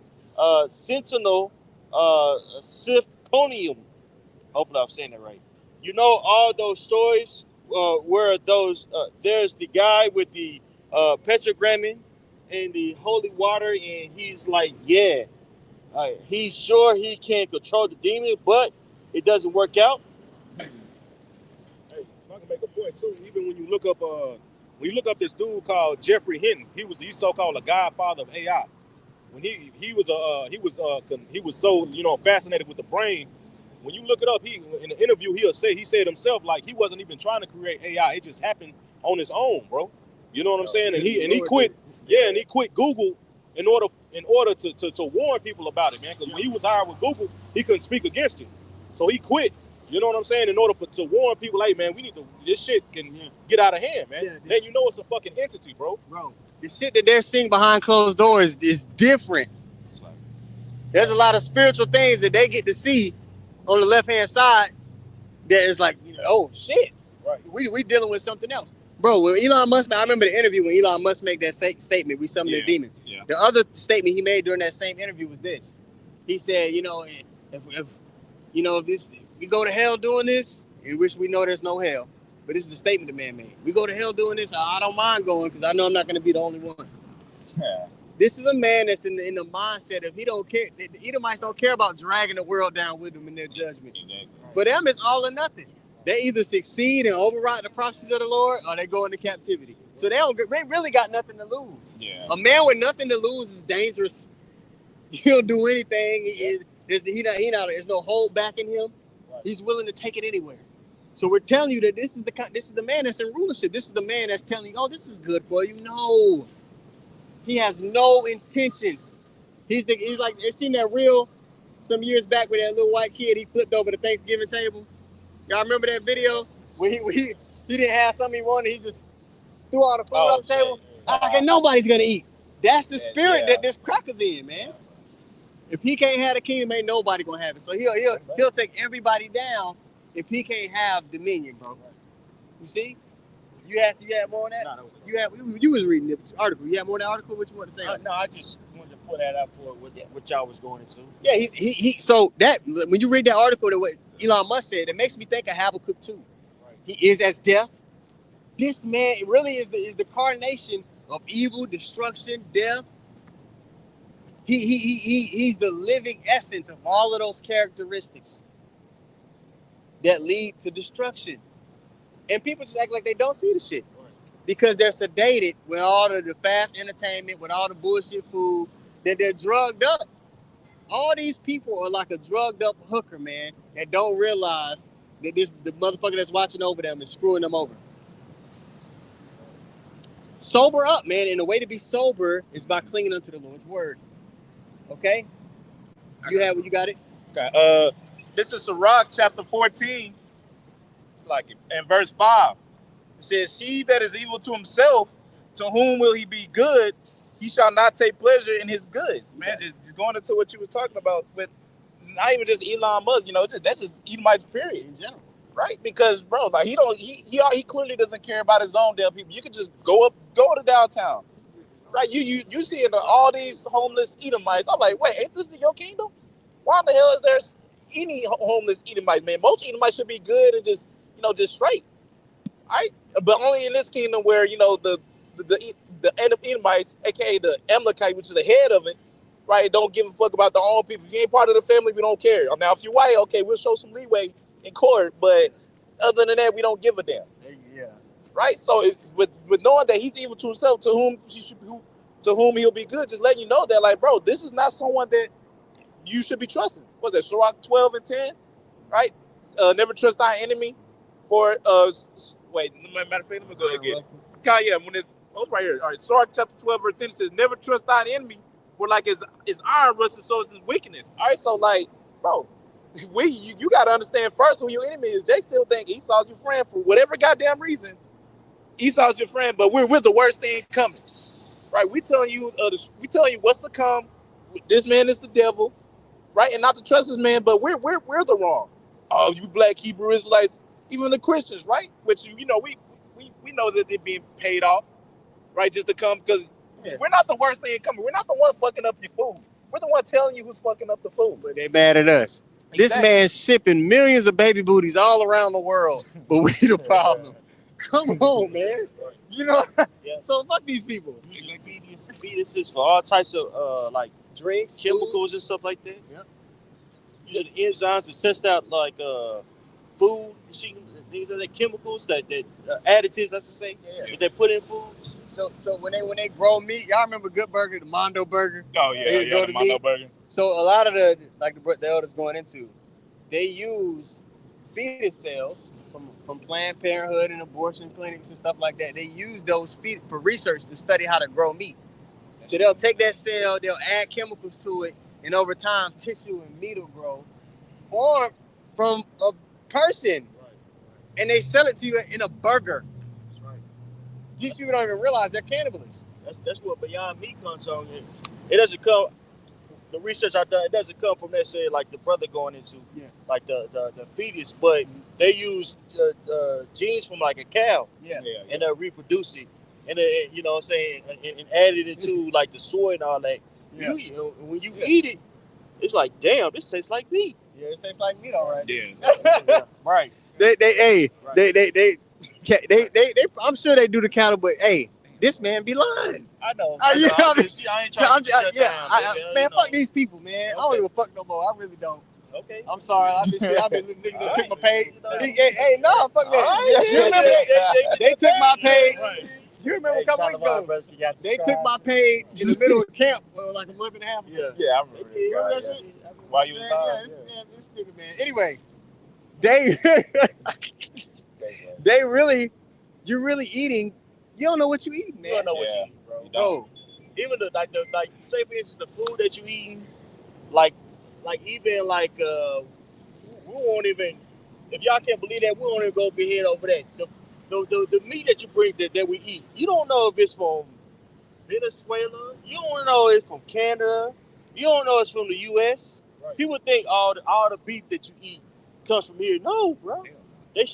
Sentinel Symphonium. Hopefully I'm saying that right. You know all those stories where there's the guy with the petrogramming and the holy water, and he's like, yeah, he's sure he can control the demon, but it doesn't work out. Hey, if I can make a point too, even when you look up this dude called Jeffrey Hinton, he's so-called a godfather of AI. When he was so fascinated with the brain. When you look it up, in the interview he said himself, like, he wasn't even trying to create AI. It just happened on his own, bro. You know what I'm saying? And he quit. Yeah, and he quit Google in order in order to warn people about it, man. Because when he was hired with Google, he couldn't speak against it, so he quit. You know what I'm saying? In order to warn people, hey man, we need to. This shit can get out of hand, man. Then you know it's a fucking entity, bro. Bro, the shit that they're seeing behind closed doors is different. There's a lot of spiritual things that they get to see on the left hand side that is like, oh shit, right? We dealing with something else, bro. When Elon Musk, I remember the interview when Elon Musk made that statement, "We summoned a demon." Yeah. The other statement he made during that same interview was this: he said, if this we go to hell doing this, we wish we know there's no hell. But this is the statement the man made. We go to hell doing this, I don't mind going because I know I'm not going to be the only one. Yeah. This is a man that's in the mindset of he don't care. The Edomites don't care about dragging the world down with them in their judgment. Exactly. For them, it's all or nothing. They either succeed and override the prophecies of the Lord, or they go into captivity. So they really got nothing to lose. Yeah. A man with nothing to lose is dangerous. He'll do anything. There's no hold back in him. Right. He's willing to take it anywhere. So we're telling you that this is the man that's in rulership. This is the man that's telling you, oh, this is good for you. No. He has no intentions. He's like, they seen that reel some years back with that little white kid. He flipped over the Thanksgiving table. Y'all remember that video where he didn't have something he wanted. He just threw all the food off the table. Okay, nobody's gonna eat. That's the spirit that this cracker's in, man. If he can't have the kingdom, ain't nobody gonna have it. So he'll take everybody down if he can't have dominion, bro. You see? You had more on that? No, you was reading this article. You had more on that article? What you want to say? No, I just wanted to put that out for what y'all was going into. Yeah, so that when you read that article that what Elon Musk said, it makes me think of Habakkuk 2. Right. He is as death. This man really is the carnation of evil, destruction, death. He's the living essence of all of those characteristics that lead to destruction. And people just act like they don't see the shit because they're sedated with all of the fast entertainment, with all the bullshit food, that they're drugged up. All these people are like a drugged up hooker, man, that don't realize that the motherfucker that's watching over them is screwing them over. Sober up, man, and the way to be sober is by clinging unto the Lord's word. Okay? You got it? Okay. This is Sirach chapter 14. Like it. And verse 5, it says, "He that is evil to himself, to whom will he be good? He shall not take pleasure in his goods." Man, just going into what you were talking about with not even just Elon Musk, that's just Edomites period In general, right? Because bro, like he clearly doesn't care about his own damn people. You could just go to downtown, right? You see all these homeless Edomites. I'm like, wait, ain't this your kingdom? Why the hell is there any homeless Edomites, man? Most Edomites should be good and just straight, right? But only in this kingdom where the Edomites, aka the Amalekite, which is the head of it, right? Don't give a fuck about their own people. If you ain't part of the family, we don't care. Now, if you white, okay, we'll show some leeway in court, but other than that, we don't give a damn. Yeah. Right. So with knowing that he's evil to himself, to whom he'll be good, just letting you know that, like, bro, this is not someone that you should be trusting. What's that? Sirach 12 and 10, right? Never trust thy enemy. Matter of fact, let me go ahead and get it. God, yeah, when it's right here. All right, Sirach chapter 12 verse 10 says, "Never trust thine enemy, for like his iron rusted, so is his weakness." All right, so like, bro, you got to understand first who your enemy is. They still think Esau's your friend for whatever goddamn reason. Esau's your friend, but we're the worst thing coming, right? We telling you what's to come. This man is the devil, right? And not to trust this man, but we're the wrong. Oh, you black Hebrew Israelites. Even the Christians, right? Which we know that they're being paid off, right? Just to come because we're not the worst thing coming. We're not the one fucking up your food. We're the one telling you who's fucking up the food. But they mad at us. Exactly. This man's shipping millions of baby booties all around the world, but we the problem. Come on, man. So fuck these people. Using fetuses for all types of like drinks, chemicals, and stuff like that. Yep. Using the enzymes to test out like food, things like chemicals that additives, I should say, that they put in food. So when they grow meat, y'all remember Good Burger, the Mondo Burger? Oh yeah, the Mondo Burger. So a lot of the elders going into, they use fetus cells from Planned Parenthood and abortion clinics and stuff like that. They use those for research to study how to grow meat. So they'll take that cell, they'll add chemicals to it, and over time, tissue and meat will grow, formed from a person, and they sell it to you in a burger. That's right. These people don't even realize they're cannibalists. That's what Beyond Meat comes from. It doesn't come. The research I've done, it doesn't come from necessarily like the brother going into like the fetus, but they use genes from like a cow, and they reproduce it, and you know what I'm saying, and add it into like the soy and all that. You know, when you eat it, it's like, damn, this tastes like meat. Yeah, it tastes like meat, all right. Yeah. Right. They I'm sure they do the cattle, but hey, this man be lying. I know. I ain't trying to shut down. Man, fuck these people, man. I don't even fuck no more. I really don't. Okay. I'm sorry. I've been niggas that took my page. Hey, no, fuck that. They took my page. You remember a couple weeks ago? They took my page in the middle of camp like a month and a half ago. Yeah, I remember You remember that shit? While you was This nigga, man. Anyway, they really, you're really eating. You don't know what you eating, man. You don't know what you eating, bro. Even the say for instance the food that you eating, like even like we won't even, if y'all can't believe that, we won't even go over here over that. The meat that you bring that we eat, you don't know if it's from Venezuela, you don't know it's from Canada, you don't know it's from the US. Right. People think all the beef that you eat comes from here. No, bro. Yeah. They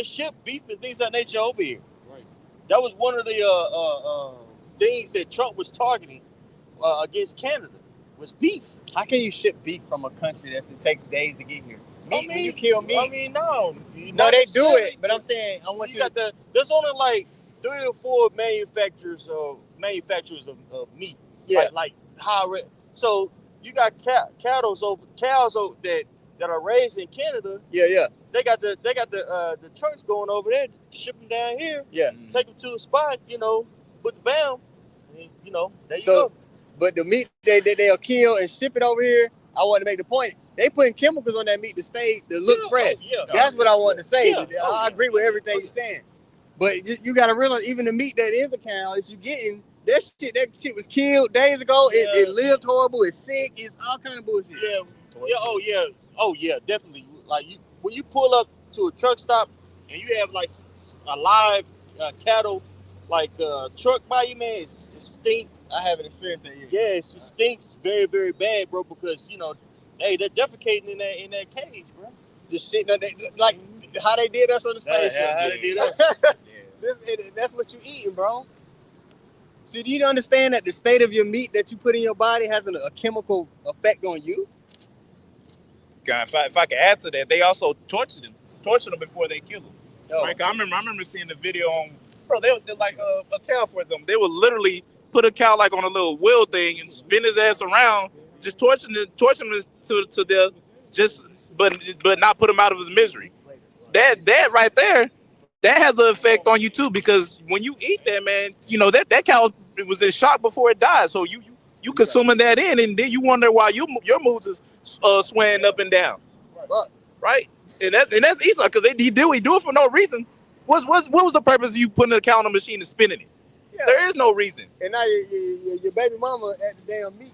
ship beef and things of that nature over here. Right. That was one of the things that Trump was targeting against Canada, was beef. How can you ship beef from a country that takes days to get here? Meat, when you kill meat. I mean, no, they do it, but I'm saying I want you. There's only like 3 or 4 manufacturers of meat. Yeah. Like high rate. So you got cows that are raised in Canada. Yeah. They got the trucks going over there, ship them down here. Yeah. Take them to a spot, put the bam, and, there you go. But the meat they'll kill and ship it over here. I want to make the point. They putting chemicals on that meat to look fresh. That's what I wanted to say. I agree with everything you're saying. But you got to realize, even the meat that is a cow, is you getting that shit was killed days ago. It lived horrible. It's sick. It's all kind of bullshit. Oh yeah, definitely. Like when you pull up to a truck stop and you have like a live cattle truck by you, man, it stinks. I haven't experienced that yet. Yeah, it stinks very, very bad, bro. Because hey, they're defecating in that cage, bro. The shit like how they did us on the station. How they did us. That's what you eating, bro. So do you understand that the state of your meat that you put in your body has a chemical effect on you? God, if I could add to that, they also torture them before they kill them. Oh. Like I remember seeing the video on, bro. They're like a cow for them. They would literally put a cow like on a little wheel thing and spin his ass around, just torturing him to death, but not put him out of his misery. That right there, that has an effect on you too, because when you eat that, man, that cow was in shock before it died. So you consuming that in, and then you wonder why your moves is swaying up and down, right? And that's Esau, because he do it for no reason. What was the purpose of you putting a cow on a machine and spinning it? Yeah. There is no reason. And now your baby mama at the damn meat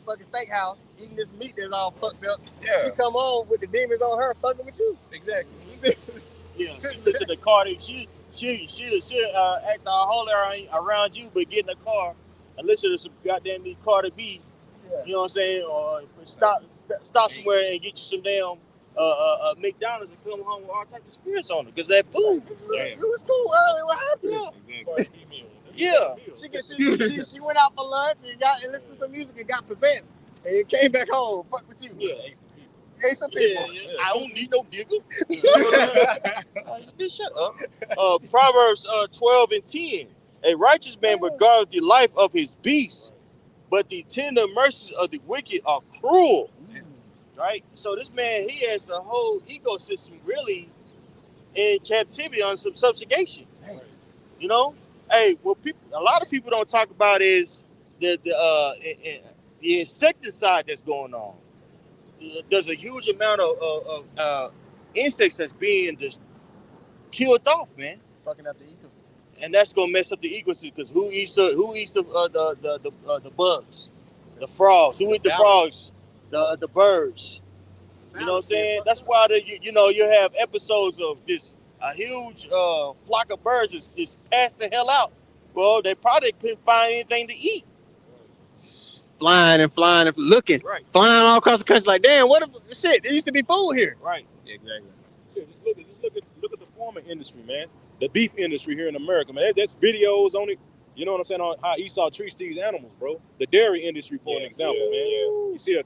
fucking steakhouse eating this meat that's all fucked up. Yeah. She come on with the demons on her fucking with you. Exactly. Yeah. She looks at the car. She act all holy around you, but get in the car and listen to some goddamn Cardi B. Yeah. You know what I'm saying? Or stop somewhere and get you some damn McDonald's and come home with all types of spirits on it, because that food. It was cool earlier. What happened? Exactly. Yeah. She went out for lunch and listened to some music and got possessed. And it came back home. Fuck with you. Yeah. Ate some people. Yeah. I don't need no nigga. Bitch, shut up. Proverbs 12:10. A righteous man regardeth the life of his beast, but the tender mercies of the wicked are cruel. Right? So this man, he has the whole ecosystem really in captivity on some subjugation. Hey, what a lot of people don't talk about is the insecticide that's going on. There's a huge amount of insects that's being just killed off, man. Fucking up the ecosystem. and that's gonna mess up the ecosystem because who eats the bugs, the frogs? Who eat the frogs? The birds. You know what I'm saying? That's why you have episodes of a huge flock of birds just pass the hell out. Well, they probably couldn't find anything to eat. Flying and looking, Right. Flying all across the country like, damn, what shit? There used to be food here. Right. Exactly. Shit, look at the farming industry, man. The beef industry here in America, man. That's videos on it. You know what I'm saying? On how Esau treats these animals, bro. The dairy industry, for an example, man. Yeah. You see a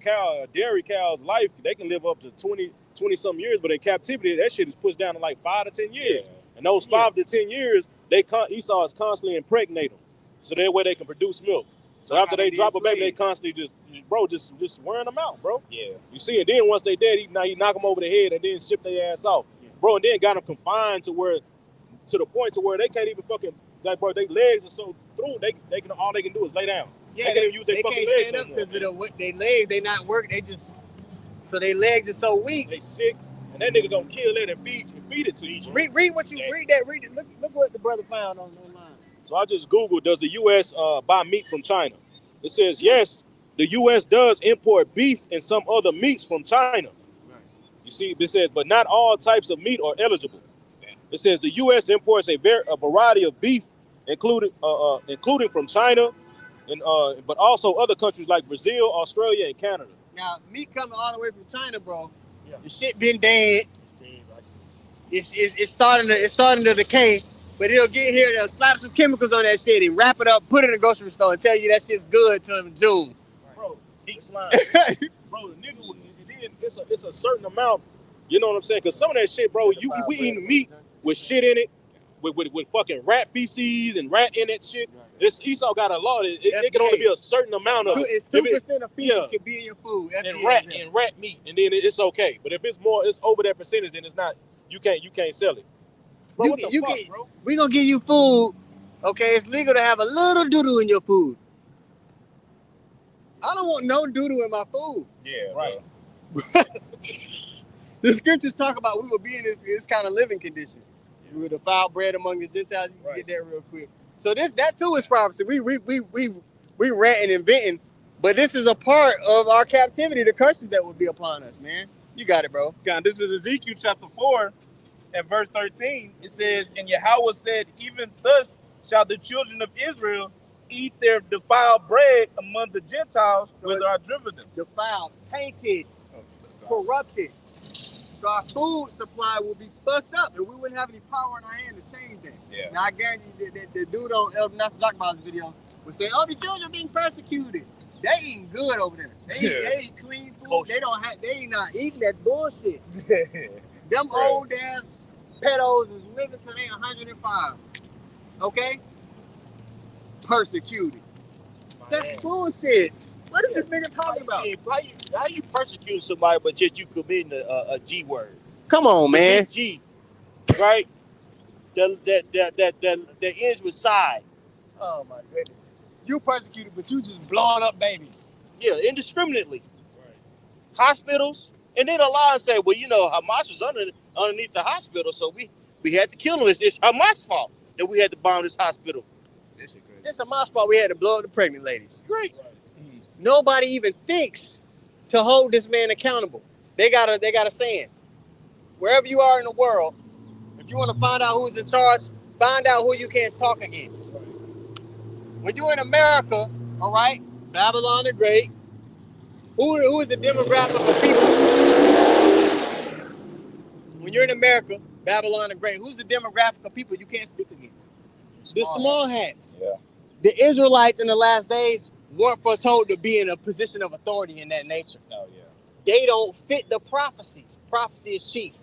dairy cow's life, they can live up to 20 some years, but in captivity, that shit is pushed down to like 5 to 10 years. Yeah. And those 5 to 10 years, Esau is constantly impregnate them, so that way they can produce milk. So after they drop a baby, they constantly just wearing them out, bro. Yeah. You see it. Then once they dead, he knock them over the head and then ship their ass off, bro. And then got them confined to the point to where they can't even fucking, like, bro, their legs are so through, they can all they can do is lay down. Yeah, they can't even use their fucking legs. They can't stand up because their legs, they not working. So their legs are so weak. They sick, and that nigga gonna kill it and feed it to you. Read what you read that. Read it. Look what the brother found online. So I just Googled, does the U.S. buy meat from China? It says, yes, the U.S. does import beef and some other meats from China. Right. You see, it says, but not all types of meat are eligible. Yeah. It says the U.S. imports a variety of beef, including from China, and but also other countries like Brazil, Australia, and Canada. Now, meat coming all the way from China, bro. Yeah. The shit been dead. It's starting to decay. But it'll get here, they'll slap some chemicals on that shit and wrap it up, put it in the grocery store and tell you that shit's good till June. Bro, pink slime. Bro, the nigga, it's a certain amount, you know what I'm saying? Because some of that shit, bro, we eating meat with shit in it, with fucking rat feces and rat in that shit. This Esau got a law that it can only be a certain amount of it. It's 2% of feces can be in your food. And rat meat, and then it's okay. But if it's over that percentage, then it's not, you can't sell it. Bro, what the fuck, bro? We gonna give you food, okay? It's legal to have a little doo-doo in your food. I don't want no doo-doo in my food. Yeah, right. The scriptures talk about we will be in this kind of living condition. We will defile bread among the Gentiles. You can get that real quick. So that too is prophecy. We ranting and venting, but this is a part of our captivity, the curses that will be upon us, man. You got it, bro. God, this is Ezekiel chapter 4. At verse 13, it says, and Yahweh said, even thus shall the children of Israel eat their defiled bread among the Gentiles, whither I driven them. Defiled, tainted, corrupted. So our food supply will be fucked up, and we wouldn't have any power in our hand to change that. Yeah. Now I guarantee you that the dude on El Nasazakba's video was saying, oh, the children are being persecuted. They eating good over there. They eat clean food. They ain't not eating that bullshit. Them old ass pedos is living till they 105. Okay? Persecuted. That's bullshit. What is this nigga talking about? How you persecuting somebody but yet you committing a G word? Come on, man. G, right? that ends with side. Oh my goodness. You persecuted, but you just blowing up babies. Yeah, indiscriminately. Right. Hospitals. And then Allah said, well, Hamas was underneath the hospital, so we had to kill them. It's Hamas' fault that we had to bomb this hospital. It's Hamas' fault we had to blow up the pregnant ladies. Great. Right. Mm-hmm. Nobody even thinks to hold this man accountable. They got a saying. Wherever you are in the world, if you want to find out who's in charge, find out who you can't talk against. Right. When you're in America, all right, Babylon the Great, who is the demographic of people? When you're in America, Babylon the Great, who's the demographic of people you can't speak against? The small hats. Yeah. The Israelites in the last days weren't foretold to be in a position of authority in that nature. Oh, yeah. They don't fit the prophecies. Prophecy is chief.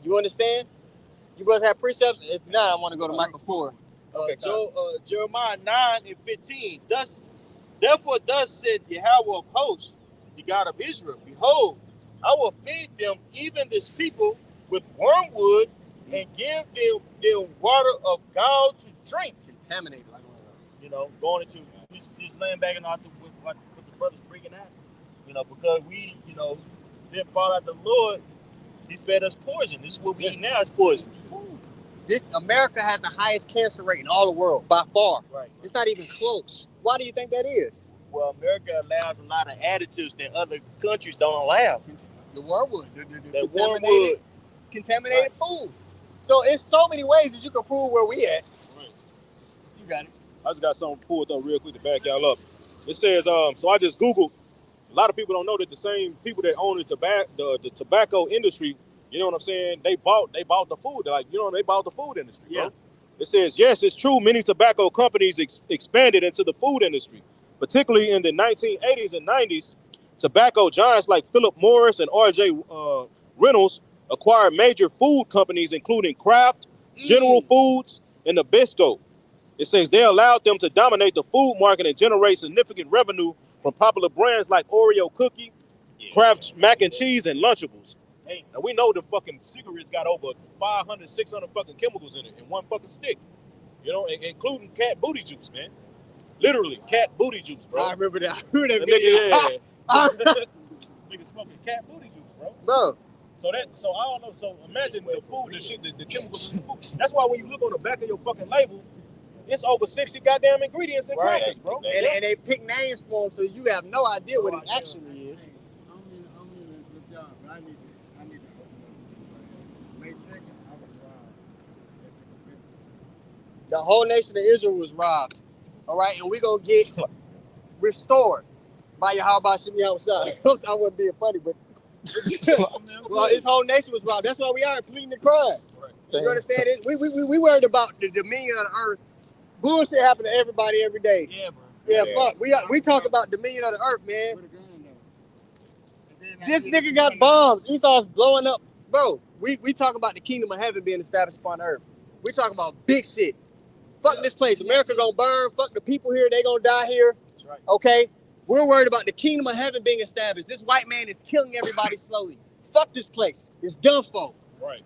You understand? You guys have precepts? If not, I want to go to Michael 4. Okay, Jeremiah 9:15. Therefore said Yahweh of hosts, the God of Israel, behold, I will feed them, even this people, with wormwood, and give them water of gall to drink. Contaminated. Going into just laying back and out with what the brothers bringing out. Because we, didn't follow out the Lord, he fed us poison. This is what we eat now is poison. This America has the highest cancer rate in all the world by far. Right. It's not even close. Why do you think that is? Well, America allows a lot of additives that other countries don't allow. The wormwood, That wormwood. Contaminated food. So it's so many ways that you can prove where we at. Right. You got it. I just got something pulled up real quick to back y'all up. It says, so I just Googled. A lot of people don't know that the same people that own the tobacco industry, you know what I'm saying? They bought the food. Like, you know, they bought the food industry. Yeah. Bro. It says, yes, it's true. Many tobacco companies expanded into the food industry, particularly in the 1980s and 90s. Tobacco giants like Philip Morris and R.J. Reynolds acquired major food companies, including Kraft, General Foods, and Nabisco. It says they allowed them to dominate the food market and generate significant revenue from popular brands like Oreo cookie, Kraft mac and cheese, and Lunchables. Hey, now we know the fucking cigarettes got over 500, 600 fucking chemicals in it in one fucking stick. You know, including cat booty juice, man. Literally, cat booty juice, bro. I remember that. I remember that The video. nigga, yeah. Nigga smoking cat booty juice, bro. Bro, So I don't know. So imagine the food, the shit, the chemicals in the food. That's why when you look on the back of your fucking label, it's over 60 goddamn ingredients and Right. crackers, bro. and they pick names for them, so you have no idea what it actually is. I'm in a good job, but I need to open up. May 2nd, I was robbed at the convention. The whole nation of Israel was robbed. All right, and we're gonna get restored by Yahweh Shem Yahushua. I wasn't being funny, but well, his whole nation was robbed. That's why we are pleading the crime. Right. You understand it? We worried about the dominion of the earth. Bullshit happen to everybody every day. Yeah, bro. Yeah, fuck. We talk about dominion of the earth, man. With a gun though. And then I This did nigga it got again. bombs. Esau's blowing up. Bro, we talk about the kingdom of heaven being established upon earth. We talking about big shit. Fuck this place. America gonna burn. Fuck the people here. They gonna die here. That's right. Okay? We're worried about the kingdom of heaven being established. This white man is killing everybody slowly. Fuck this place. It's done for. Right.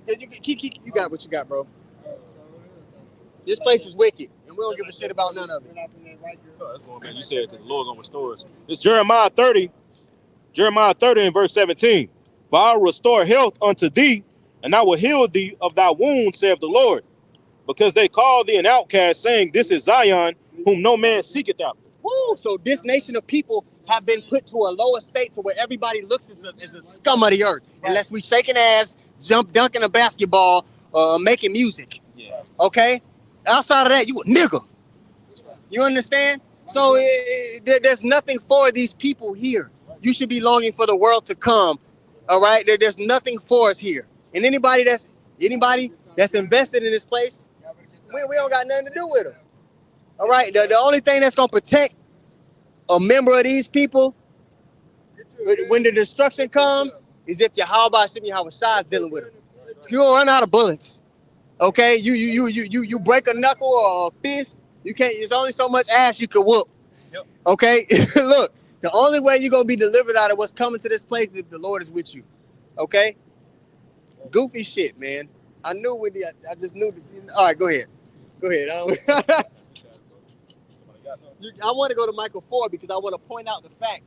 You got what you got, bro. So This place is wicked, and we don't give a shit about none of it. went up in that right girl. Oh, that's going, man. You said that the Lord gonna restore us. It's Jeremiah 30 and verse 17. For I will restore health unto thee, and I will heal thee of thy wounds, saith the Lord. Because they call thee an outcast, saying, this is Zion, whom no man seeketh after. Woo! So this nation of people have been put to a lower state to where everybody looks at us as the scum of the earth. Unless we shaking ass, dunking a basketball, making music. Yeah. Okay? Outside of that, you a nigga. You understand? So there's nothing for these people here. You should be longing for the world to come. All right? There's nothing for us here. And anybody that's invested in this place, we don't got nothing to do with them. All right? The only thing that's going to protect a member of these people when the destruction comes is if Yahweh Shem Yahushua is dealing with them. You gonna run out of bullets. Okay? You break a knuckle or a fist, you can't. There's only so much ass you can whoop. Yep. Okay? Look, the only way you're gonna be delivered out of what's coming to this place is if the Lord is with you. Okay? Goofy shit, man. I knew when I just knew. All right, go ahead. Go ahead. I want to go to Michael 4 because I want to point out the fact.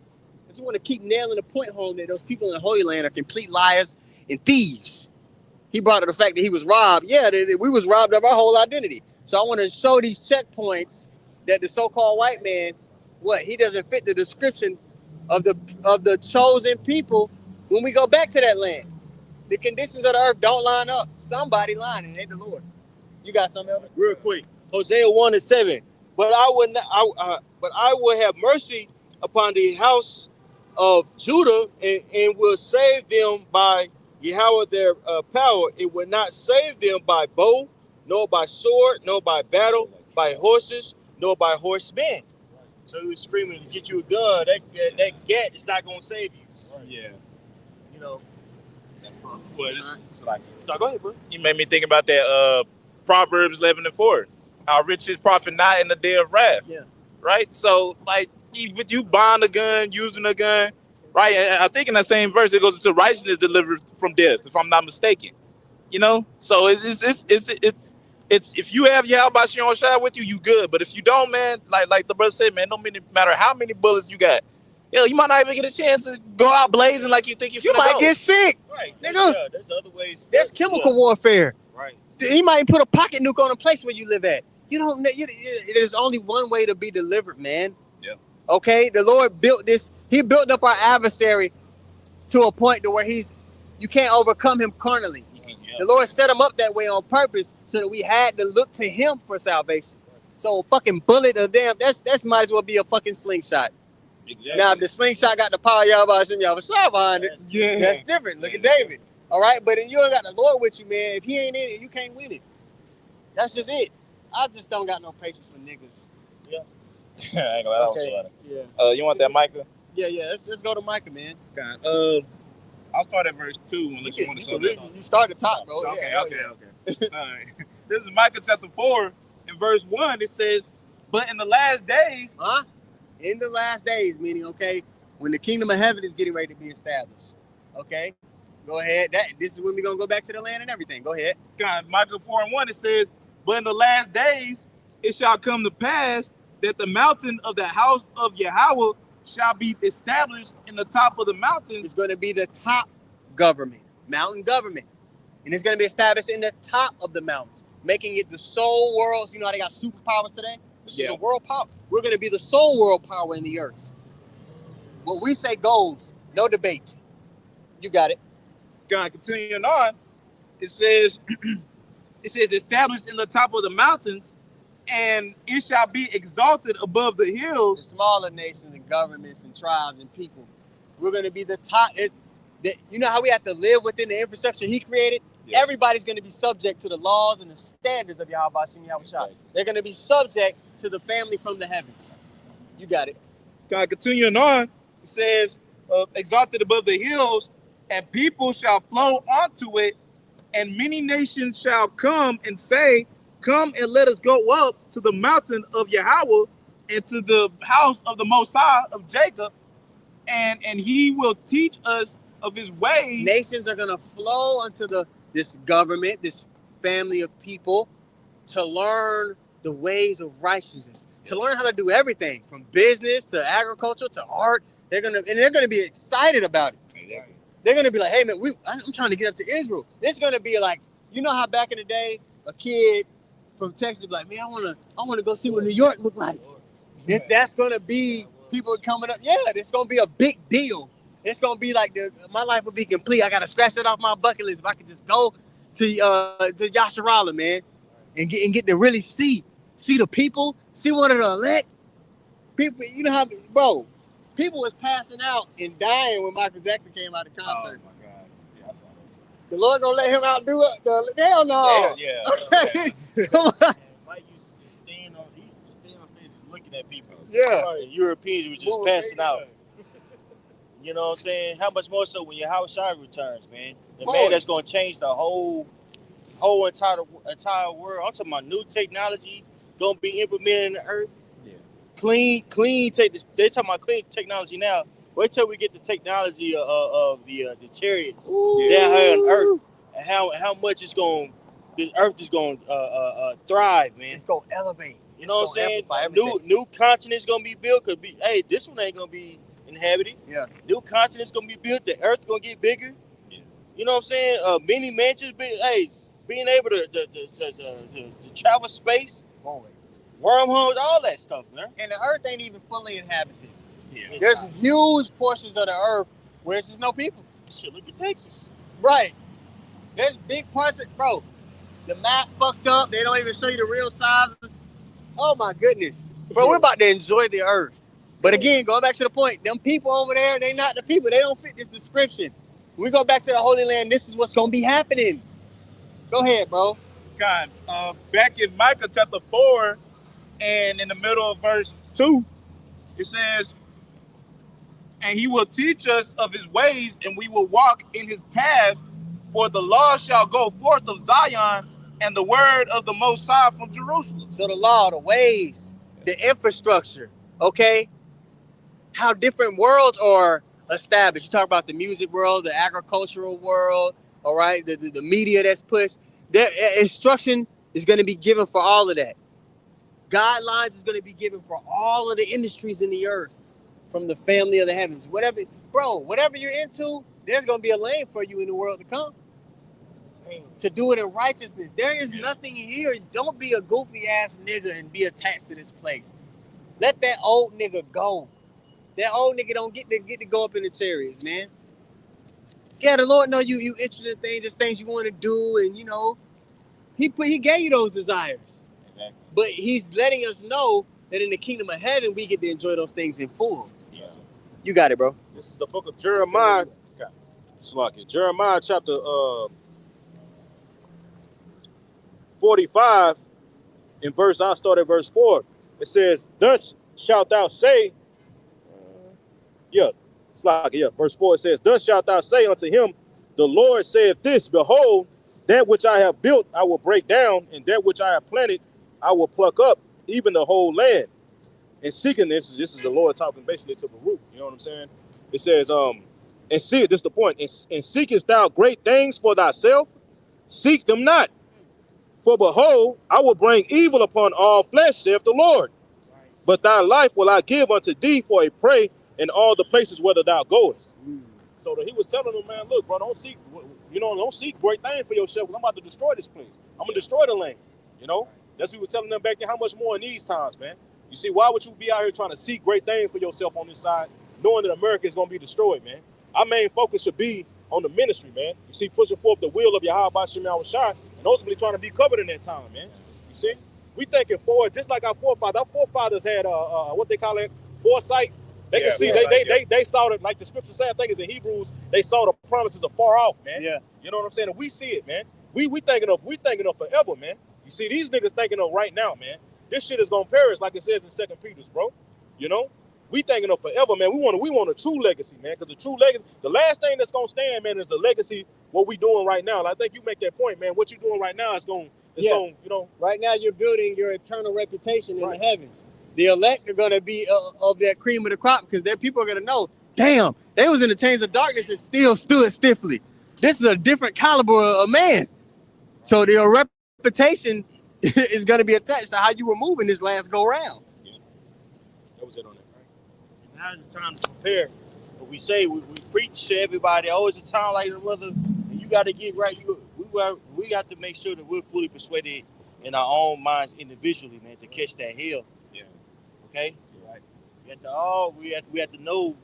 I just want to keep nailing the point home that those people in the Holy Land are complete liars and thieves. He brought up the fact that he was robbed. Yeah, we was robbed of our whole identity. So I want to show these checkpoints that the so-called white man, he doesn't fit the description of the chosen people when we go back to that land. The conditions of the earth don't line up. Somebody lying, and it ain't the Lord. You got something else? Real quick. Hosea 1:7. But I will have mercy upon the house of Judah and will save them by Yahweh their power. It will not save them by bow, nor by sword, nor by battle, by horses, nor by horsemen. So he was screaming to get you a gun. That gat is not going to save you. Yeah. You know. Well, it's like, No, go ahead, bro. you made me think about that Proverbs 11:4. How rich is profit not in the day of wrath. Yeah. Right? So, like, with you buying a gun, using a gun, right? And I think in that same verse, it goes into righteousness delivered from death, if I'm not mistaken. You know? So, it's if you have Yahweh Shem Yahushua with you, you good. But if you don't, man, like the brother said, man, no matter how many bullets you got, you might not even get a chance to go out blazing like you think You might get sick. Right. Nigga. There's other ways. There's chemical warfare. Right. He might put a pocket nuke on a place where you live at. You don't know. There's only one way to be delivered, man. Yeah. Okay? The Lord built this. He built up our adversary to a point to where you can't overcome him carnally. The Lord set him up that way on purpose so that we had to look to him for salvation. So a fucking bullet or damn, that's might as well be a fucking slingshot. Exactly. Now if the slingshot got the power Yahweh behind it, that's different. Look at David. All right, but if you ain't got the Lord with you, man, if he ain't in it, you can't win it. That's just it. I just don't got no patience for niggas. Yeah. I ain't gonna lie, Okay. Yeah. You want that, Micah? Yeah. Let's go to Micah, man. God. I'll start at verse 2 unless you want to show that. You start at the top, bro. Okay. Yeah, Okay. All right. This is Micah chapter 4 and verse 1. It says, "But in the last days," in the last days, meaning when the kingdom of heaven is getting ready to be established. Okay, go ahead. This is when we're gonna go back to the land and everything. Go ahead. God, Micah 4 and 1. It says, "But in the last days it shall come to pass that the mountain of the house of Yahweh shall be established in the top of the mountains." It's going to be the top government, mountain government. And it's going to be established in the top of the mountains, making it the sole world. You know how they got superpowers today? This is the world power. We're going to be the sole world power in the earth. What we say goes, no debate. You got it. God, continuing on, it says, "Established in the top of the mountains, and it shall be exalted above the hills." The smaller nations and governments and tribes and people. We're going to be the top. You know how we have to live within the infrastructure he created? Yeah. Everybody's going to be subject to the laws and the standards of Yahweh Shai. They're going to be subject to the family from the heavens. You got it. God, continuing on, it says, "Exalted above the hills, and people shall flow onto it, and many nations shall come and say, Come and let us go up to the mountain of Yahweh and to the house of the Most High of Jacob, and he will teach us of his ways." Nations are going to flow unto this government, this family of people, to learn the ways of righteousness, to learn how to do everything from business to agriculture to art. They're going to be excited about it. Exactly. They're going to be like, hey, man, I'm trying to get up to Israel. It's going to be like, you know how back in the day, a kid from Texas be like, man, I want to go see what New York look like. That's going to be people coming up. Yeah, it's going to be a big deal. It's going to be like my life will be complete. I got to scratch that off my bucket list. If I could just go to Yasharala, man, and get to really see the people, see one of the elect people. You know how, bro, people was passing out and dying when Michael Jackson came out of concert. Oh my gosh, yeah, I saw this. The Lord gonna let him outdo it? Hell no. Yeah. Okay. Mike used to stand on stage looking at people. Yeah. And Europeans were just passing out. You know what I'm saying? How much more so when Yahweh Shai returns, man? The man that's gonna change the whole entire world. I'm talking about new technology gonna be implemented in the earth. Yeah. Clean. They talking about clean technology now. Wait till we get the technology of the chariots down here on earth, and how much this earth is going to thrive, man. It's going to elevate. You know what I'm saying? New continents going to be built. This one ain't going to be inhabited. Yeah. New continents going to be built. The earth going to get bigger. Yeah. You know what I'm saying? Many mansions. Being able to travel space, wormholes, all that stuff, man. And the earth ain't even fully inhabited. Yeah. There's huge portions of the earth where there's just no people. Shit, look at Texas. Right. There's big parts bro, the map fucked up. They don't even show you the real size. Oh my goodness. Bro, we're about to enjoy the earth. But again, going back to the point, them people over there, they not the people. They don't fit this description. When we go back to the Holy Land, this is what's going to be happening. Go ahead, bro. God, back in Micah chapter 4 and in the middle of verse 2, it says, "And he will teach us of his ways, and we will walk in his paths. For the law shall go forth of Zion, and the word of the Most High from Jerusalem." So the law, the ways, the infrastructure, okay? How different worlds are established. You talk about the music world, the agricultural world, all right? The media that's pushed. Their instruction is going to be given for all of that. Guidelines is going to be given for all of the industries in the earth. From the family of the heavens, whatever you're into, there's gonna be a lane for you in the world to come. to do it in righteousness. There is nothing here. Don't be a goofy ass nigga and be attached to this place. Let that old nigga go. That old nigga don't get to go up in the chariots, man. Yeah, the Lord know you interested in things, just things you want to do, and you know, He gave you those desires. Exactly. But He's letting us know that in the kingdom of heaven we get to enjoy those things in full. Yeah. You got it, bro. This is the book of Jeremiah. Jeremiah chapter 45 in verse, I'll start at verse 4. It says, thus shalt thou say, verse 4, it says, thus shalt thou say unto him, the Lord saith this, behold, that which I have built I will break down, and that which I have planted I will pluck up, even the whole land. And seeking this is the Lord talking basically to Baruch, you know what I'm saying? It says, and see it, this is the point, and seekest thou great things for thyself? Seek them not. For behold, I will bring evil upon all flesh, saith the Lord. But thy life will I give unto thee for a prey in all the places whither thou goest. So that he was telling them, man, look, bro, don't seek great things for yourself, because I'm about to destroy this place. I'm gonna destroy the land. You know, that's what he was telling them back then. How much more in these times, man? You see, why would you be out here trying to seek great things for yourself on this side, knowing that America is gonna be destroyed, man? Our main focus should be on the ministry, man. You see, pushing forth the will of Yahweh Shem Shai, and ultimately trying to be covered in that time, man. You see, we thinking forward, just like our forefathers. Our forefathers had what they call it, foresight. They can see, they saw it, like the scripture said, I think it's in Hebrews, they saw the promises afar off, man. Yeah. You know what I'm saying? And we see it, man. We thinking of forever, man. You see, these niggas thinking of right now, man. This shit is gonna perish, like it says in 2 Peter, bro. You know? We thinking of forever, man. We want a true legacy, man. Because the true legacy, the last thing that's gonna stand, man, is the legacy, what we doing right now. And I think you make that point, man. What you doing right now is gonna, you know. Right now you're building your eternal reputation in the heavens. The elect are going to be of that cream of the crop, because their people are going to know, damn, they was in the chains of darkness and still stood stiffly. This is a different caliber of man. So their reputation is going to be attached to how you were moving this last go round. Yeah. That was it on that. Now's the time to prepare. But we say, we preach to everybody, always a time like the weather, and you got to get right. We got to make sure that we're fully persuaded in our own minds individually, man, to catch that hill. Okay, right. We have to know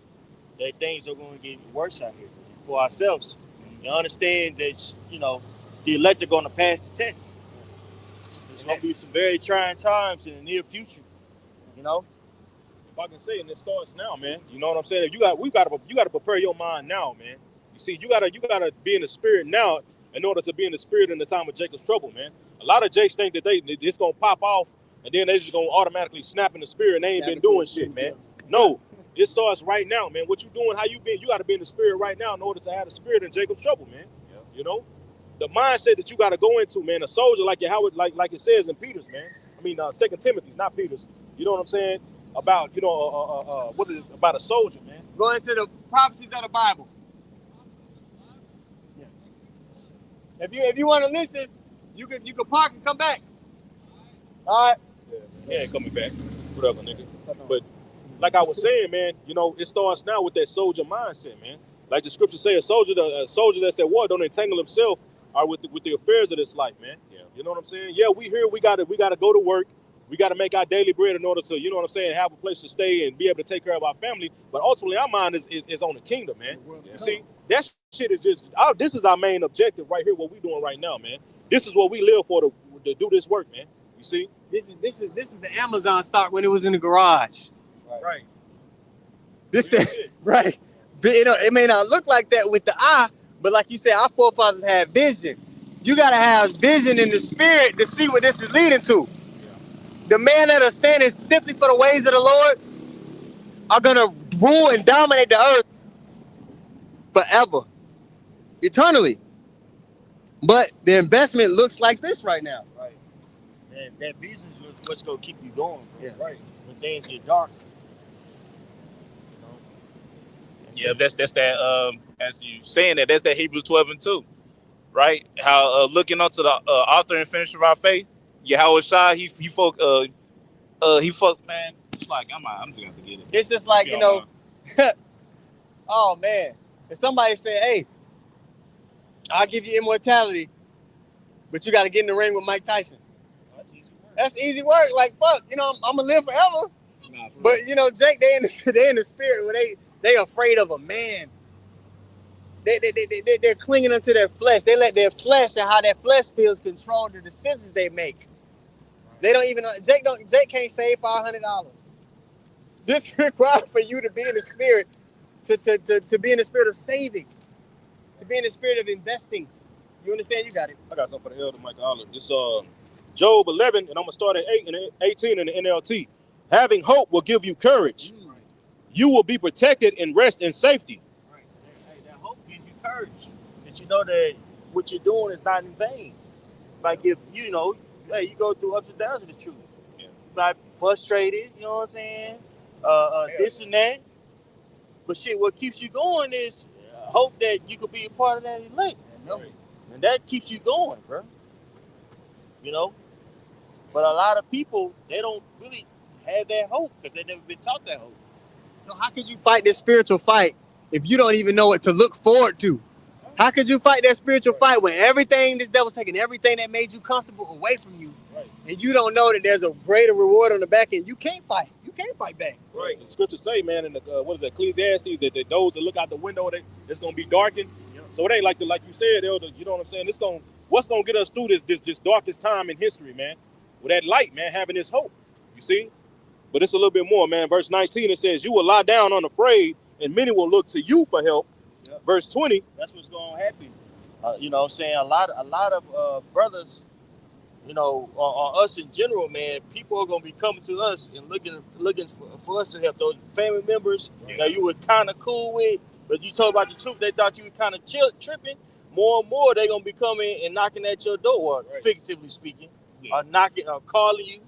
that things are going to get worse out here for ourselves, and understand that the elect are going to pass the test. There's going to be some very trying times in the near future. You know, if I can say, and it starts now, man. You know what I'm saying? You got to prepare your mind now, man. You see, you gotta be in the spirit now in order to be in the spirit in the time of Jacob's trouble, man. A lot of Jakes think that it's gonna pop off. And then they just gonna automatically snap in the spirit and they ain't been doing shit, man. No, it starts right now, man. What you doing, how you been, you gotta be in the spirit right now in order to have the spirit in Jacob's trouble, man. Yeah. You know? The mindset that you gotta go into, man, a soldier like it says in Peter's, man. I mean 2 Timothy's, not Peter's. You know what I'm saying? About, what is it about a soldier, man? Go into the prophecies of the Bible. Yeah. If you want to listen, you can park and come back. All right. Yeah, coming back. Whatever, nigga. But like I was saying, man, it starts now with that soldier mindset, man. Like the scriptures say, a soldier that's at war don't entangle himself with the affairs of this life, man. Yeah. You know what I'm saying? Yeah, we here. We gotta go to work. We gotta make our daily bread in order to, you know what I'm saying, have a place to stay and be able to take care of our family. But ultimately, our mind is on the kingdom, man. Yeah. See, that shit is just. This is our main objective right here. What we doing right now, man. This is what we live for to do this work, man. You see, this is the Amazon stock when it was in the garage. Right. Right. It may not look like that with the eye, but like you said, our forefathers had vision. You gotta have vision in the spirit to see what this is leading to. Yeah. The men that are standing stiffly for the ways of the Lord are gonna rule and dominate the earth forever, eternally. But the investment looks like this right now. Right. That vision is what's gonna keep you going. Bro. Yeah. Right. When things get dark. Yeah, that's that. As you saying that's that Hebrews 12:2, right? How looking unto the author and finisher of our faith, Yahweh Shai, he folk, man. It's like I'm just gonna have to get it. It's just like oh man, if somebody say, "Hey, I'll give you immortality but you got to get in the ring with Mike Tyson. That's easy work. That's easy work. Like, fuck, you know, I'm gonna live forever. Nah, for But real. you know, Jake, they in the spirit where they afraid of a man. They're clinging onto their flesh. They let their flesh and how their flesh feels control the decisions they make. They don't even know. Jake can't save $500. This requires for you to be in the spirit, to be in the spirit of saving, to be in the spirit of investing. You understand? You got it. I got something for the elder, Michael Oliver. It's Job 11, and I'm gonna start at 8 and 18 in the NLT. Having hope will give you courage. You will be protected and rest in safety. Right. Hey, that hope gives you courage. That you know that what you're doing is not in vain. Like if you know, hey, you go through ups and downs of the truth. Yeah. You might be frustrated, you know what I'm saying? This and that. But shit, what keeps you going is hope that you could be a part of that elect. Right. And that keeps you going, bro. You know? But a lot of people, they don't really have that hope because they've never been taught that hope. So how could you fight this spiritual fight if you don't even know what to look forward to? How could you fight that spiritual fight when everything, this devil's taking everything that made you comfortable away from you, and you don't know that there's a greater reward on the back end? You can't fight. You can't fight back. Right. The scriptures say, man, in the what is it, Ecclesiastes, that those that look out the window, it's gonna be darkened. Yep. So it ain't like you said, elder. You know what I'm saying? What's gonna get us through this darkest time in history, man? With that light, man, having this hope. You see? But it's a little bit more, man. Verse 19, it says, you will lie down unafraid, and many will look to you for help. Yep. Verse 20. That's what's going to happen. You know what I'm saying? A lot of brothers, you know, or us in general, man, people are going to be coming to us and looking for us to help those family members that you were kind of cool with, but you told about the truth, they thought you were kind of tripping. More and more, they're going to be coming and knocking at your door, figuratively speaking, or knocking, or calling you.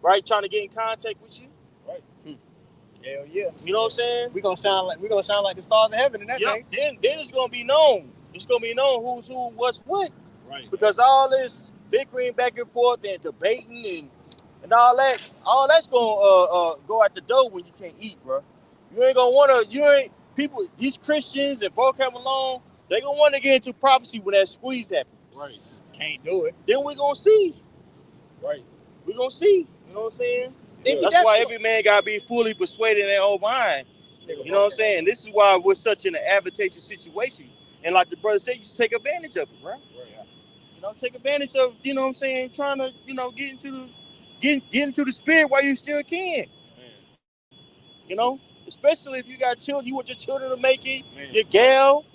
Right, trying to get in contact with you. Right. Hell yeah. You know what I'm saying? We're gonna shine like the stars of heaven in that thing. Then it's gonna be known. It's gonna be known who's who, what's what. Right. Because all this bickering back and forth and debating and all that's gonna go out the door when you can't eat, bro. You ain't gonna wanna. People. These Christians and folk come along. They gonna want to get into prophecy when that squeeze happens. Right. Can't do it. Then we gonna see. Right. We gonna see. You know what I'm saying? That's why every man gotta be fully persuaded in their own mind. You know what I'm saying? This is why we're such in an advantageous situation. And like the brother said, you take advantage of it, bro. Right. You know, take advantage of, you know what I'm saying, trying to, you know, get into the spirit while you still can. Man. You know, especially if you got children, you want your children to make it, your gal.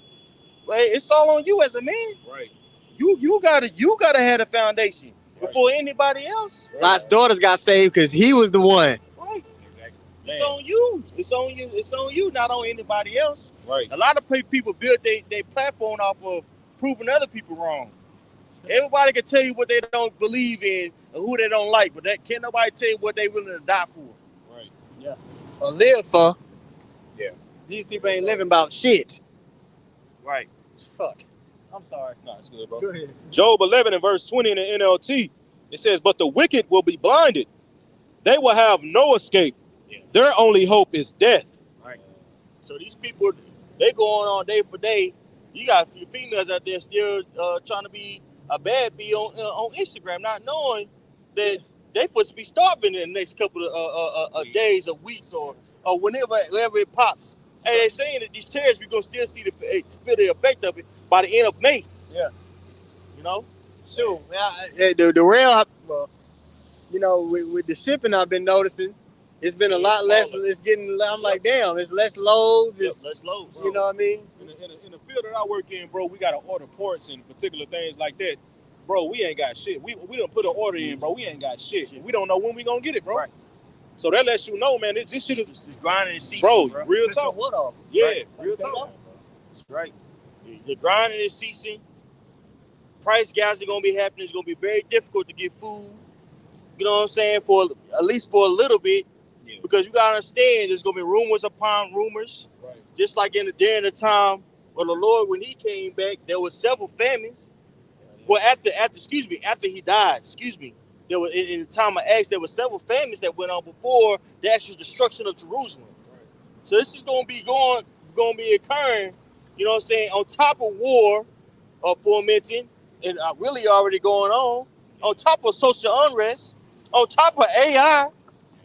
Right? It's all on you as a man. Right. You gotta have a foundation. Before anybody else. Lot's daughters got saved because he was the one. Right. Exactly. It's on you. It's on you. It's on you, not on anybody else. Right. A lot of people build their platform off of proving other people wrong. Everybody can tell you what they don't believe in and who they don't like, but can't nobody tell you what they willing to die for. Right. Yeah. Or live for. Yeah. These people ain't living about shit. Right. Fuck. I'm sorry. No, it's good, bro. Go ahead. Job 11 and verse 20 in the NLT, it says, but the wicked will be blinded. They will have no escape. Yeah. Their only hope is death. Right. So these people, they going on day for day. You got a few females out there still trying to be a bad bee on Instagram, not knowing that they supposed to be starving in the next couple of days or weeks or whenever it pops. Hey, they're saying that these terrorists, we're going to still feel the effect of it by the end of May. Yeah. You know? Sure. The rail, well, you know, with the shipping I've been noticing, it's been a lot less. It's getting, I'm like, damn, it's less loads. It's less loads. You know what I mean? In the field that I work in, bro, we got to order ports and particular things like that. Bro, we ain't got shit. We done put an order in, bro. We ain't got shit. We don't know when we going to get it, bro. Right. So that lets you know, man, this shit is grinding and ceasing, bro. Real talk. What off? Yeah, right. Real talk. That's right. The grinding is ceasing. Price gaps are going to be happening. It's going to be very difficult to get food. You know what I'm saying? For at least for a little bit. Yeah. Because you got to understand, there's going to be rumors upon rumors. Right. Just like during the time of the Lord, when he came back, there were several famines. Well, after he died, there was in the time of Acts, there were several famines that went on before the actual destruction of Jerusalem. Right. So this is going to be occurring, you know what I'm saying, on top of war, fomenting, and really already going on top of social unrest, on top of AI.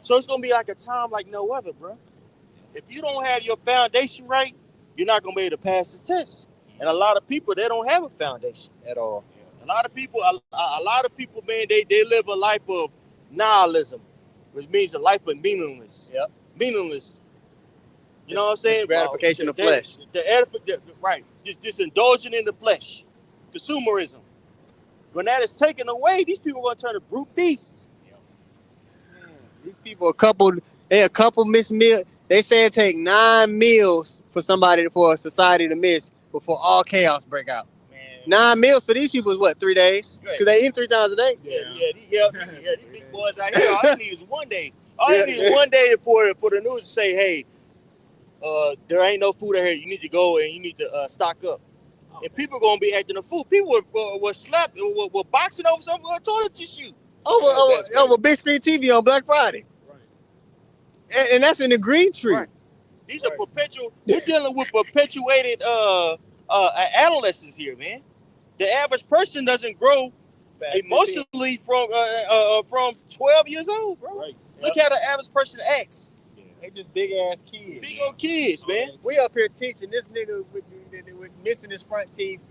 So it's gonna be like a time like no other, bro. If you don't have your foundation right, you're not gonna be able to pass this test. And a lot of people, they don't have a foundation At all. a lot of people, man, they live a life of nihilism, which means a life of meaningless. Yep. Meaningless. You know what I'm saying? Gratification of flesh. Right. Just indulging in the flesh. Consumerism. When that is taken away, these people are going to turn to brute beasts. Man, these people, a couple miss meal. They say it take 9 meals for a society to miss before all chaos break out. Man. 9 meals for these people is what, 3 days? Because they eat 3 times a day. Yeah, these big boys out here, all they need is one day. All they need is one day for the news to say, hey, there ain't no food out here. You need to go and you need to stock up. And people are going to be acting a fool. People were slapping, were boxing over some toilet tissue. Over big screen TV on Black Friday. Right. And that's in the green tree. Right. These are we're dealing with perpetuated adolescents here, man. The average person doesn't grow emotionally from 12 years old, bro. Right. Look how the average person acts. They just big ass kids. Big old kids, man. We up here teaching this nigga with missing his front teeth.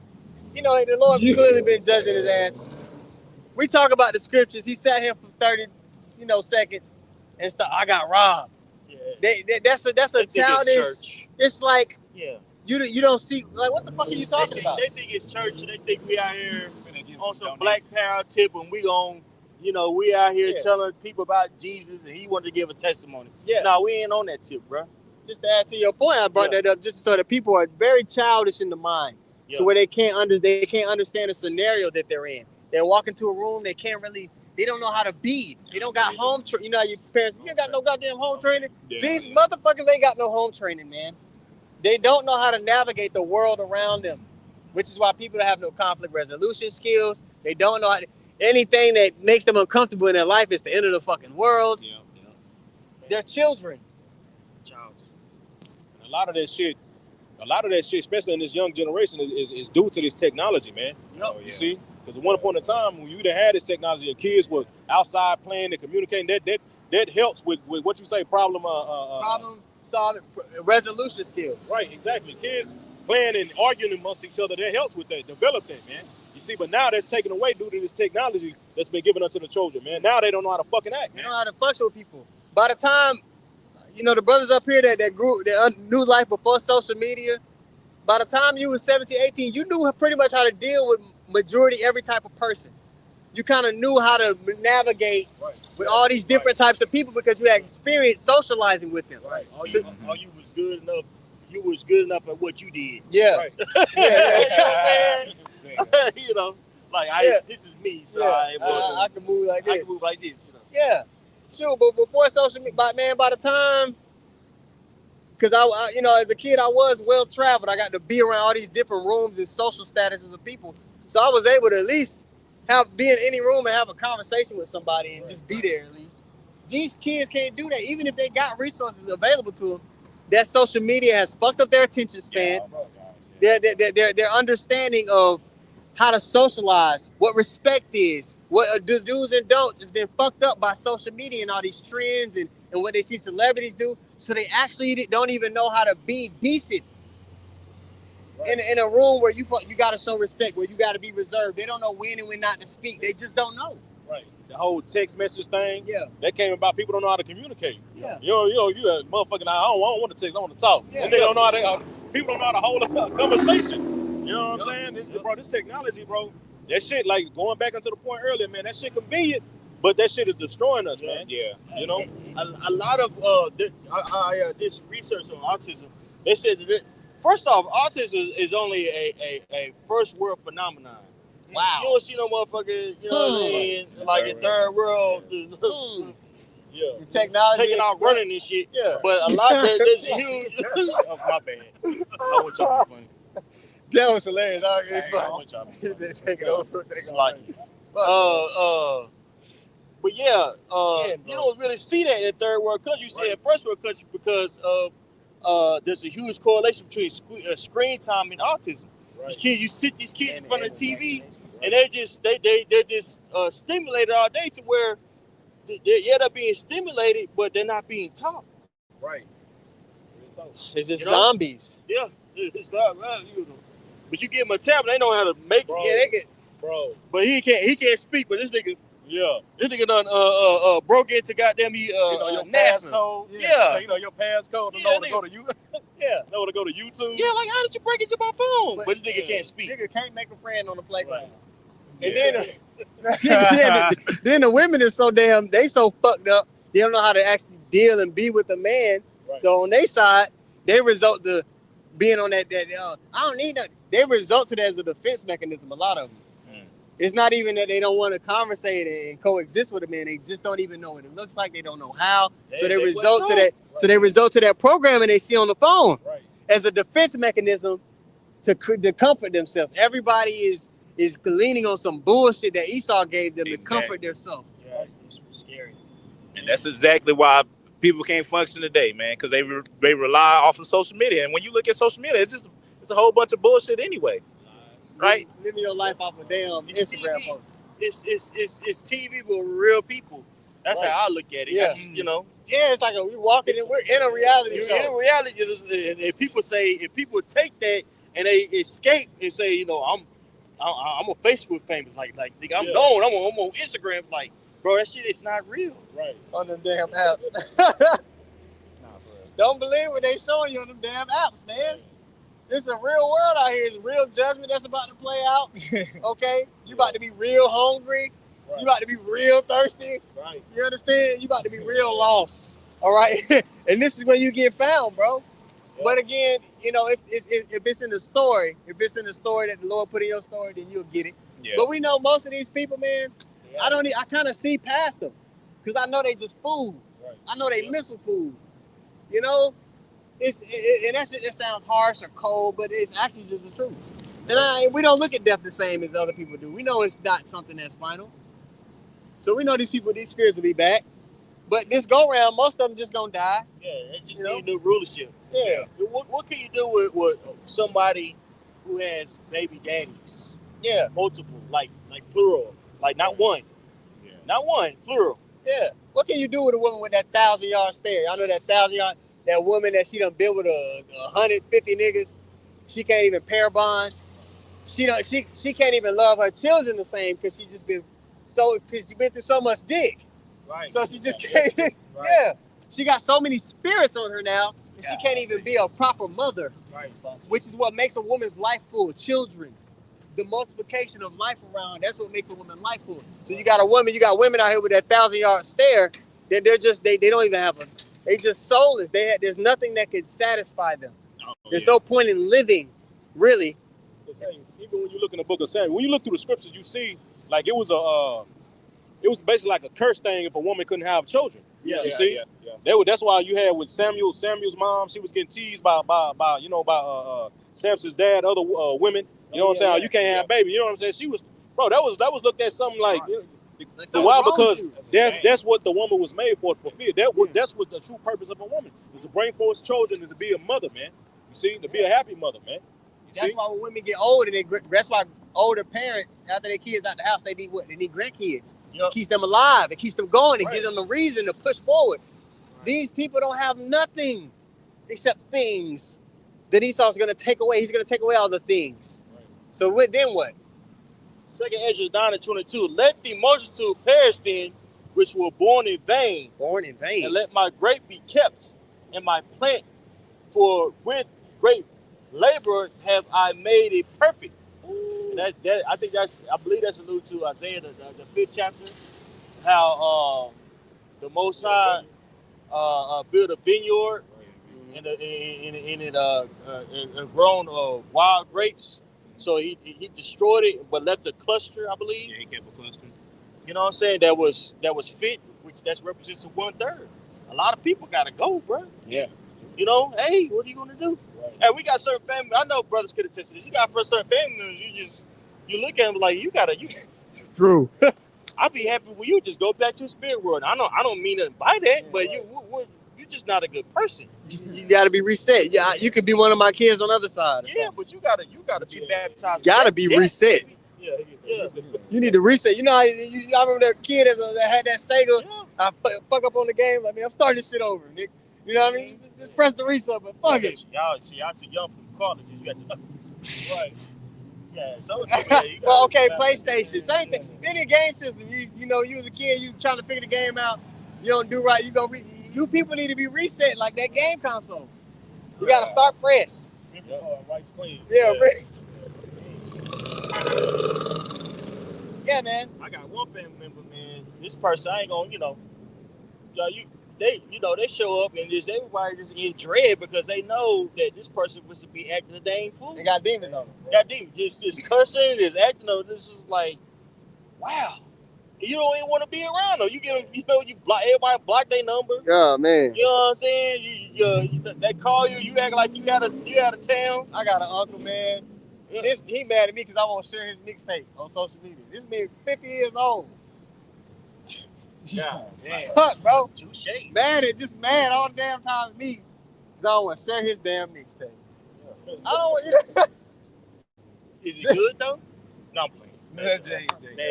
You know, the Lord clearly been judging his ass. We talk about the scriptures. He sat here for 30, seconds and stuff. I got robbed. Yeah. That's a childish. It's like you don't see, like, what the fuck are you talking about? They think it's church. They think we out here on some Black Power tip and we out here telling people about Jesus and he wanted to give a testimony. Yeah. No, we ain't on that tip, bro. Just to add to your point, I brought that up just so that people are very childish in the mind to where they can't understand the scenario that they're in. They walk into a room, they don't know how to be. They don't got home training. You know, your parents, you ain't got no goddamn home training. These motherfuckers ain't got no home training, man. They don't know how to navigate the world around them, which is why people have no conflict resolution skills. They don't know anything that makes them uncomfortable in their life is the end of the fucking world. They're children. And a lot of that shit, especially in this young generation, is due to this technology, man. You see? Because at one point in time, when you done had this technology, your kids were outside playing and communicating. That helps with what you say, problem solving, resolution skills. Right, exactly. Kids playing and arguing amongst each other, that helps with that, develop that, man. You see, but now that's taken away due to this technology that's been given unto the children, man. Now they don't know how to fucking act, man. They don't know how to function with people. By the time, the brothers up here that grew, that knew life before social media, by the time you was 17, 18, you knew pretty much how to deal with majority every type of person. You kind of knew how to navigate with all these different types of people because you had experience socializing with them. Right. All you was good enough. You was good enough at what you did. Yeah. Right. You know what I'm saying? Like this is me, so I can move like this. I can move like this. Yeah. Sure, but before social media, by the time, because I as a kid, I was well traveled. I got to be around all these different rooms and social statuses of people. So I was able to at least be in any room and have a conversation with somebody and just be there at least. These kids can't do that. Even if they got resources available to them, that social media has fucked up their attention span. Their understanding of how to socialize, what respect is, what do's and don'ts has been fucked up by social media and all these trends and what they see celebrities do. So they actually don't even know how to be decent. In a room where you got to show respect, where you got to be reserved. They don't know when and when not to speak. They just don't know. Right. The whole text message thing. Yeah. That came about people don't know how to communicate. Yeah. You a motherfucking, I don't want to text, I want to talk. Yeah. And they don't know how people don't know how to hold a conversation. You know what I'm saying? Bro, this technology, bro, that shit, like going back into the point earlier, man, that shit convenient, but that shit is destroying us, man. Yeah. You know? A lot of this research on autism, they said that first off, autism is only a first world phenomenon. Wow. You don't see no motherfucker, you know what I mean, like in third world, the technology taking out running and shit. Yeah. But a lot of there's huge. Oh, my bad. I want y'all to be funny. That was hilarious. It's I fun. want y'all to be funny. Take it over. It's like, but you don't really see that in third world country. You see it in first world country because of there's a huge correlation between screen time and autism. Right. These kids in front of the TV, and they're just stimulated all day to where they're being stimulated, but they're not being taught. Right. It's just You know? zombies. Yeah, it's not right. But you give them a tablet, they know how to make Bro. it. Yeah, they get. Bro. But he can't speak. But this nigga Yeah. done broke into goddamn your NASA. passcode. Yeah. Your passcode to Yeah, know to go to you. Yeah. Know to go to YouTube. Yeah, like how did you break into my phone? But this nigga yeah. can't speak. Nigga can't make a friend on the playground. Yeah. And then the women is so damn, they so fucked up. They don't know how to actually deal and be with a man. Right. So on their side, they result to being on that I don't need that. They result to that as a defense mechanism. A lot of them. It's not even that they don't want to conversate and coexist with a man. They just don't even know what it looks like. They don't know how. So they result to that. Right. So they result to that programming they see on the phone as a defense mechanism to comfort themselves. Everybody is leaning on some bullshit that Esau gave them to comfort themselves. Yeah, it's scary. And that's exactly why people can't function today, man, because they rely off of social media. And when you look at social media, it's a whole bunch of bullshit anyway. Right? Living your life off of damn Instagram post. It's TV with real people. That's how I look at it. Yeah. You know? Yeah, it's like we walking and we're in a reality show. In a reality, and if people take that and they escape and say, you know, I'm a Facebook famous, like I'm known, I'm on Instagram, like, bro, that shit is not real. Right. On them damn apps. Don't believe what they showing you on them damn apps, man. This is a real world out here. It's real judgment that's about to play out. Okay? You about to be real hungry. Right. You about to be real thirsty. Right. You understand? You about to be real lost. All right? And this is when you get found, bro. Yeah. But again, you know, if it's in the story, that the Lord put in your story, then you'll get it. Yeah. But we know most of these people, man, I kind of see past them. Because I know they just food. Right. I know they missile food. You know? It sounds harsh or cold, but it's actually just the truth. And we don't look at death the same as other people do. We know it's not something that's final. So we know these spirits will be back. But this go round, most of them just gonna die. Yeah, they just need new rulership. Yeah. What can you do with somebody who has baby daddies? Yeah. Multiple, like plural, like not one. Yeah. Not one, plural. Yeah. What can you do with a woman with that 1,000-yard stare? I know that 1,000-yard. That woman that she done built with 150 niggas, she can't even pair bond. She can't even love her children the same because she been through so much dick. Right. So she just can't. Right. Yeah. She got so many spirits on her now that she can't even be a proper mother. Right. Which is what makes a woman's life full. Children, the multiplication of life around. That's what makes a woman life full. So you got women out here with that 1,000-yard stare that they don't even have they just soulless. There's nothing that can satisfy them. There's no point in living, really. Even when you look in the book of Samuel, when you look through the scriptures, you see like it was basically like a curse thing if a woman couldn't have children. Yeah, you see. Yeah. That's why you had with Samuel's mom. She was getting teased by Samson's dad, other women. You know what I'm saying? You can't have baby. You know what I'm saying? She was, bro. That was looked at something like. Why? Because that's what the woman was made for, to fulfill. That's what the true purpose of a woman is, to bring forth children and to be a mother, man. You see, to be a happy mother, man. That's why when women get older, that's why older parents, after their kids out the house, they need what? They need grandkids. Yep. It keeps them alive. It keeps them going. It gives them the reason to push forward. Right. These people don't have nothing except things that Esau's going to take away. He's going to take away all the things. Right. So then what? 2nd Ezra 9:22. Let the multitude perish then, which were born in vain. Born in vain. And let my grape be kept, and my plant, for with great labor have I made it perfect. And I believe that's alluded to Isaiah the 5th chapter. How the Most High built a vineyard and it grown wild grapes. So he destroyed it, but left a cluster, I believe. Yeah, he kept a cluster. You know what I'm saying? That was fit, which that represents 1/3. A lot of people gotta go, bro. Yeah. You know, hey, what are you gonna do? Right. Hey, we got certain family. I know brothers could attest to this. You got for certain family members, you look at them like you. True. I'd be happy when you just go back to the spirit world. I don't mean nothing by that, but you're just not a good person. You gotta be reset. Yeah, you could be one of my kids on the other side. Yeah, but you gotta be baptized. Gotta be reset. Yeah. You need to reset. You know how I remember that kid that had that Sega. Yeah. I fuck up on the game. I mean, I'm starting this shit over, Nick. You know what I mean? Just press the reset, but fuck it. Y'all see, y'all too young for colleges. You got to right. Yeah, so well, okay, PlayStation, same thing. Any game system, you know, you was a kid, you trying to figure the game out, you don't do right, you go. You people need to be reset like that game console. You gotta start fresh. Right clean. Yeah, yeah, man. I got one family member, man. This person, I ain't gonna, they show up and just everybody just in dread because they know that this person was to be acting a dang fool. They got demons on them. Got demons, just cussing, just acting. This is like, wow. You don't even want to be around them. You get them, you block everybody, block their number. Yeah, man. You know what I'm saying? They call you, you act like you out of town. I got an uncle, man. Yeah. He mad at me because I won't share his mixtape on social media. This man 50 years old. Yeah, man. Fuck, bro. Touche. Man, it just mad all the damn time at me because I don't want to share his damn mixtape. I don't want you to. Is it good though? No, I'm playing. Bad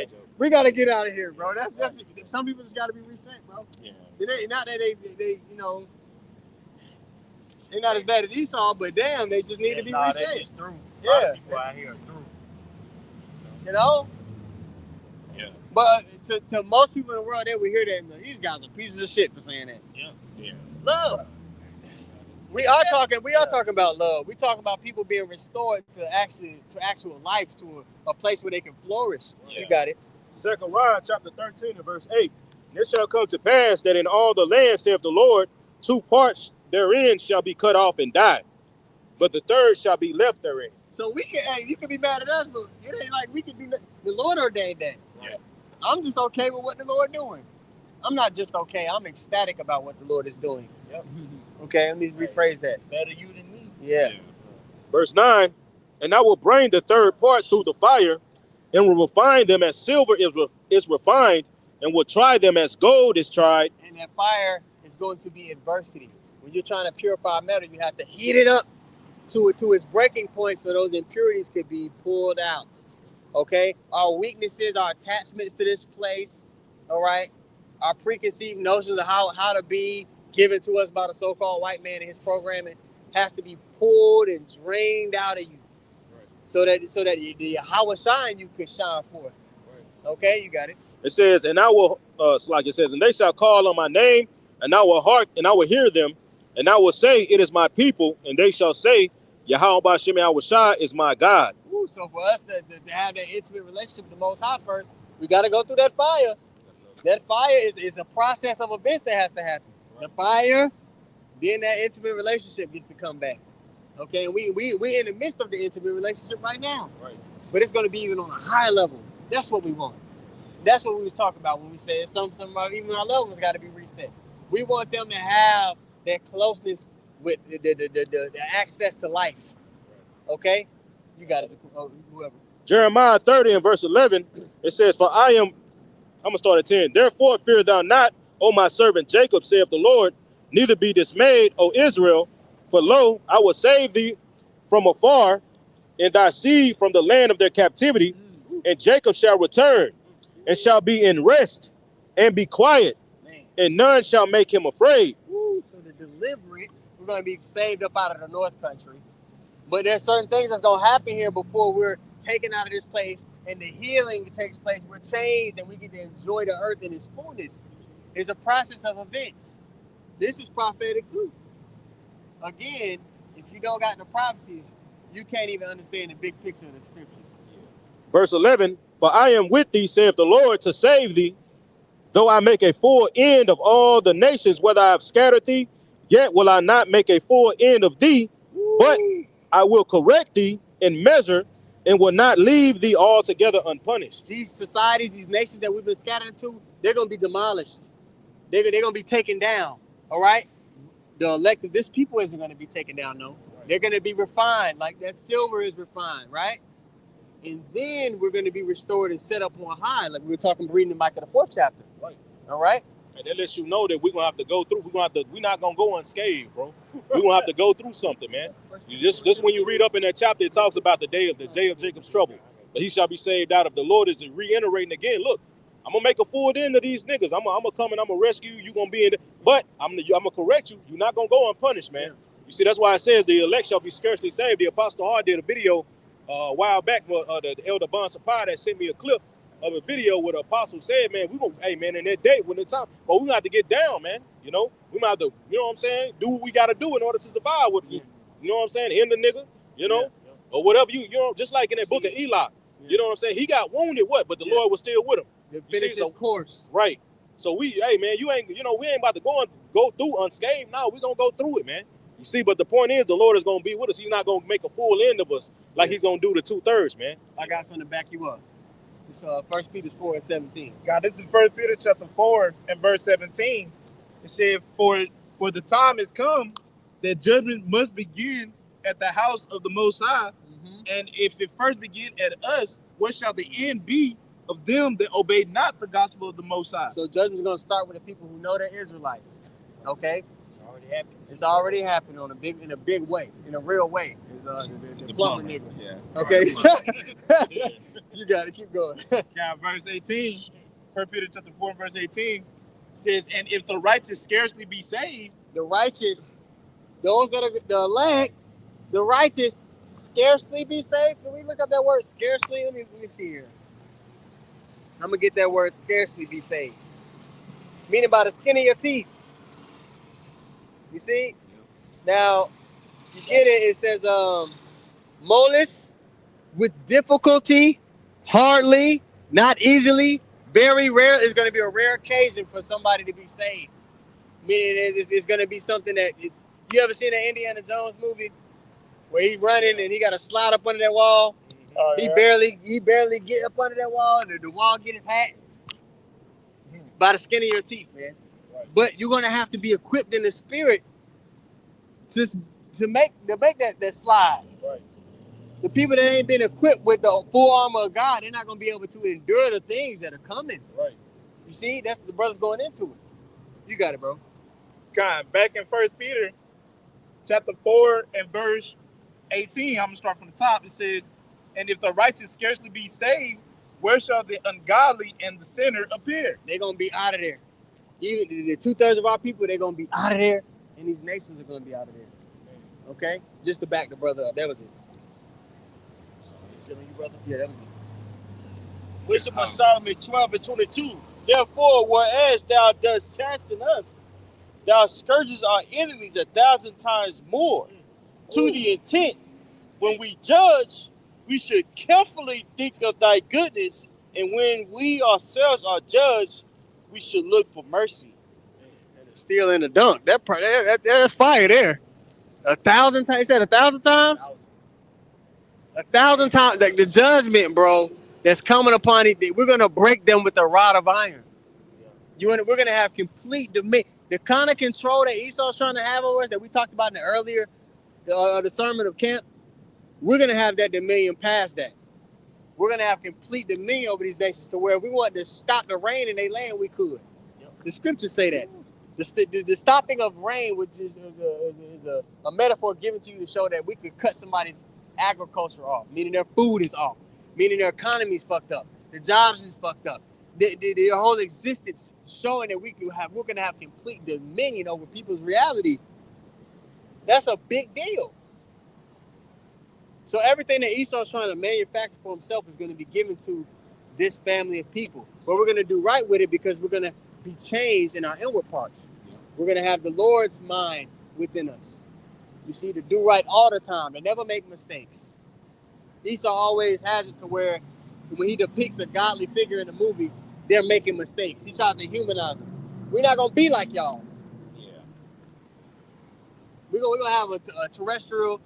joke. We gotta get out of here, bro. That's some people just gotta be reset, bro. Yeah. Not that they they're not as bad as Esau, but damn, they just need to be reset. They just through. Yeah. A lot of people out here are through. You know? Yeah. But to most people in the world, they would hear that and be like, these guys are pieces of shit for saying that. Yeah. Yeah. Love. We are talking about love. We talking about people being restored to actual life, to a place where they can flourish. Yeah. You got it. Zechariah chapter 13 and verse 8. And it shall come to pass that in all the land, saith the Lord, 2 parts therein shall be cut off and die, but the third shall be left therein. So you can be mad at us, but it ain't like we can do nothing. The Lord ordained that. Yeah. I'm just okay with what the Lord doing. I'm not just okay. I'm ecstatic about what the Lord is doing. Yep. Okay, let me rephrase that. Better you than me. Yeah. Verse 9, and I will bring the third part through the fire, and will refine them as silver is refined, and will try them as gold is tried. And that fire is going to be adversity. When you're trying to purify metal, you have to heat it up to its breaking point so those impurities could be pulled out. Okay? Our weaknesses, our attachments to this place, all right? Our preconceived notions of how to be given to us by the so-called white man and his programming has to be pulled and drained out of you. Right. So that the Yahweh shine you could shine forth. Right. Okay, you got it. It says, and I will, it says, and they shall call on my name, and I will hear them, and I will say, it is my people, and they shall say, Yahweh B'Shem Yahushua is my God. Ooh, so for us to have that intimate relationship with the Most High first, we got to go through that fire. That fire is a process of events that has to happen. The fire, then that intimate relationship gets to come back. Okay, and we in the midst of the intimate relationship right now. Right. But it's going to be even on a higher level. That's what we want. That's what we was talking about when we said some even our loved ones got to be reset. We want them to have that closeness with the access to life. Okay, you got it. Whoever. Jeremiah 30 and verse 11, it says, for I'm gonna start at 10. Therefore fear thou not, O my servant Jacob, saith the Lord, neither be dismayed, O Israel, for lo, I will save thee from afar, and thy seed from the land of their captivity, and Jacob shall return, and shall be in rest, and be quiet, and none shall make him afraid. So the deliverance, we're going to be saved up out of the North Country, but there's certain things that's going to happen here before we're taken out of this place, and the healing takes place. We're changed, and we get to enjoy the earth in its fullness. It's a process of events. This is prophetic too. Again, if you don't got the prophecies, you can't even understand the big picture of the scriptures. Verse 11, for I am with thee, saith the Lord, to save thee. Though I make a full end of all the nations, whether I have scattered thee, yet will I not make a full end of thee, but I will correct thee in measure, and will not leave thee altogether unpunished. These societies, these nations that we've been scattered into, they're going to be demolished. They're going to be taken down, all right? The elected, this people isn't going to be taken down, no. They're going to be refined, like that silver is refined, right? And then we're going to be restored and set up on high, like we were talking, reading in Micah the 4th chapter. Right. All right? And that lets you know that we're going to have to go through, we're not going to go unscathed, bro. We're going to have to go through something, man. Just when you read up in that chapter, it talks about the day of Jacob's trouble. but he shall be saved out of. The Lord is reiterating again. Look, I'm gonna make a full end of these niggas. I'm gonna come and I'm gonna rescue you. You gonna be in the, but I'm gonna correct you. You're not gonna go unpunished, man. You see, that's why it says the elect shall be scarcely saved. The Apostle Hart did a video a while back. The Elder Bon Supply that sent me a clip of a video where the apostle said, man, we gonna, hey man, in that day when it's time, but we got to get down, man. You know, we might have to, you know what I'm saying, do what we got to do in order to survive with you. You know what I'm saying? End the nigga, you know, or whatever you know, just like in that book of Eli. You know what I'm saying? He got wounded, but the Lord was still with him. To finish his course. Right. So hey man, we ain't about to go through unscathed. No, we gonna go through it, man. You see, but the point is, the Lord is gonna be with us. He's not gonna make a full end of us like he's gonna do the 2/3, man. I got something to back you up. It's 1 Peter 4:17. God, this is 1 Peter chapter 4 and verse 17. It said, for the time has come that judgment must begin at the house of the Most High. And if it first begin at us, what shall the end be of them that obey not the gospel of the Most High? So judgment's gonna start with the people who know they're Israelites. Okay? It's already happened. It's already happened in a big way, in a real way. Is the plumber nigga. Yeah. Okay. You gotta keep going. God, verse 18, 1 Peter chapter 4, verse 18 says, and if the righteous scarcely be saved, The righteous, those that are the elect, the righteous scarcely be saved. Can we look up that word scarcely? Let me see here. I'm gonna get that word scarcely be saved. Meaning by the skin of your teeth. You see? Now, you get it, it says molus, with difficulty, hardly, not easily, very rare. It's gonna be a rare occasion for somebody to be saved. Meaning it's gonna be something that you ever seen an Indiana Jones movie where he's running and he got to slide up under that wall? He barely get up under that wall, and the wall get his hat by the skin of your teeth, man. Right. But you're gonna have to be equipped in the spirit to make that slide. Right. The people that ain't been equipped with the full armor of God, they're not gonna be able to endure the things that are coming. Right. You see, that's the brothers going into it. You got it, bro. God, back in 1 Peter chapter 4 and verse 18, I'm gonna start from the top. It says, and if the righteous scarcely be saved, where shall the ungodly and the sinner appear? They're gonna be out of there. Even the 2/3 of our people, they're gonna be out of there, and these nations are gonna be out of there. Okay, just to back the brother up. That was it. You brother? Yeah, that was it. Wisdom of Solomon 12 and 22. Therefore, whereas thou dost chasten us, thou scourges our enemies 1,000 times more, to the intent, when we judge, we should carefully think of thy goodness, and when we ourselves are judged, we should look for mercy. Steal in the dunk. That's fire there. 1,000 times. You said 1,000 times? 1,000 times. The judgment, bro, that's coming upon it. We're gonna break them with the rod of iron. We're gonna have complete dominion. The kind of control that Esau's trying to have over us that we talked about in the earlier the sermon of camp. We're gonna have that dominion past that. We're gonna have complete dominion over these nations to where if we want to stop the rain in their land, we could. The scriptures say that. The stopping of rain, which is a metaphor given to you to show that we could cut somebody's agriculture off, meaning their food is off, meaning their economy is fucked up, the jobs is fucked up, their whole existence showing that we're gonna have complete dominion over people's reality. That's a big deal. So everything that Esau's trying to manufacture for himself is going to be given to this family of people. But we're going to do right with it because we're going to be changed in our inward parts. We're going to have the Lord's mind within us. You see, to do right all the time, to never make mistakes. Esau always has it to where when he depicts a godly figure in the movie, they're making mistakes. He tries to humanize them. We're not going to be like y'all. Yeah. We're going to have a terrestrial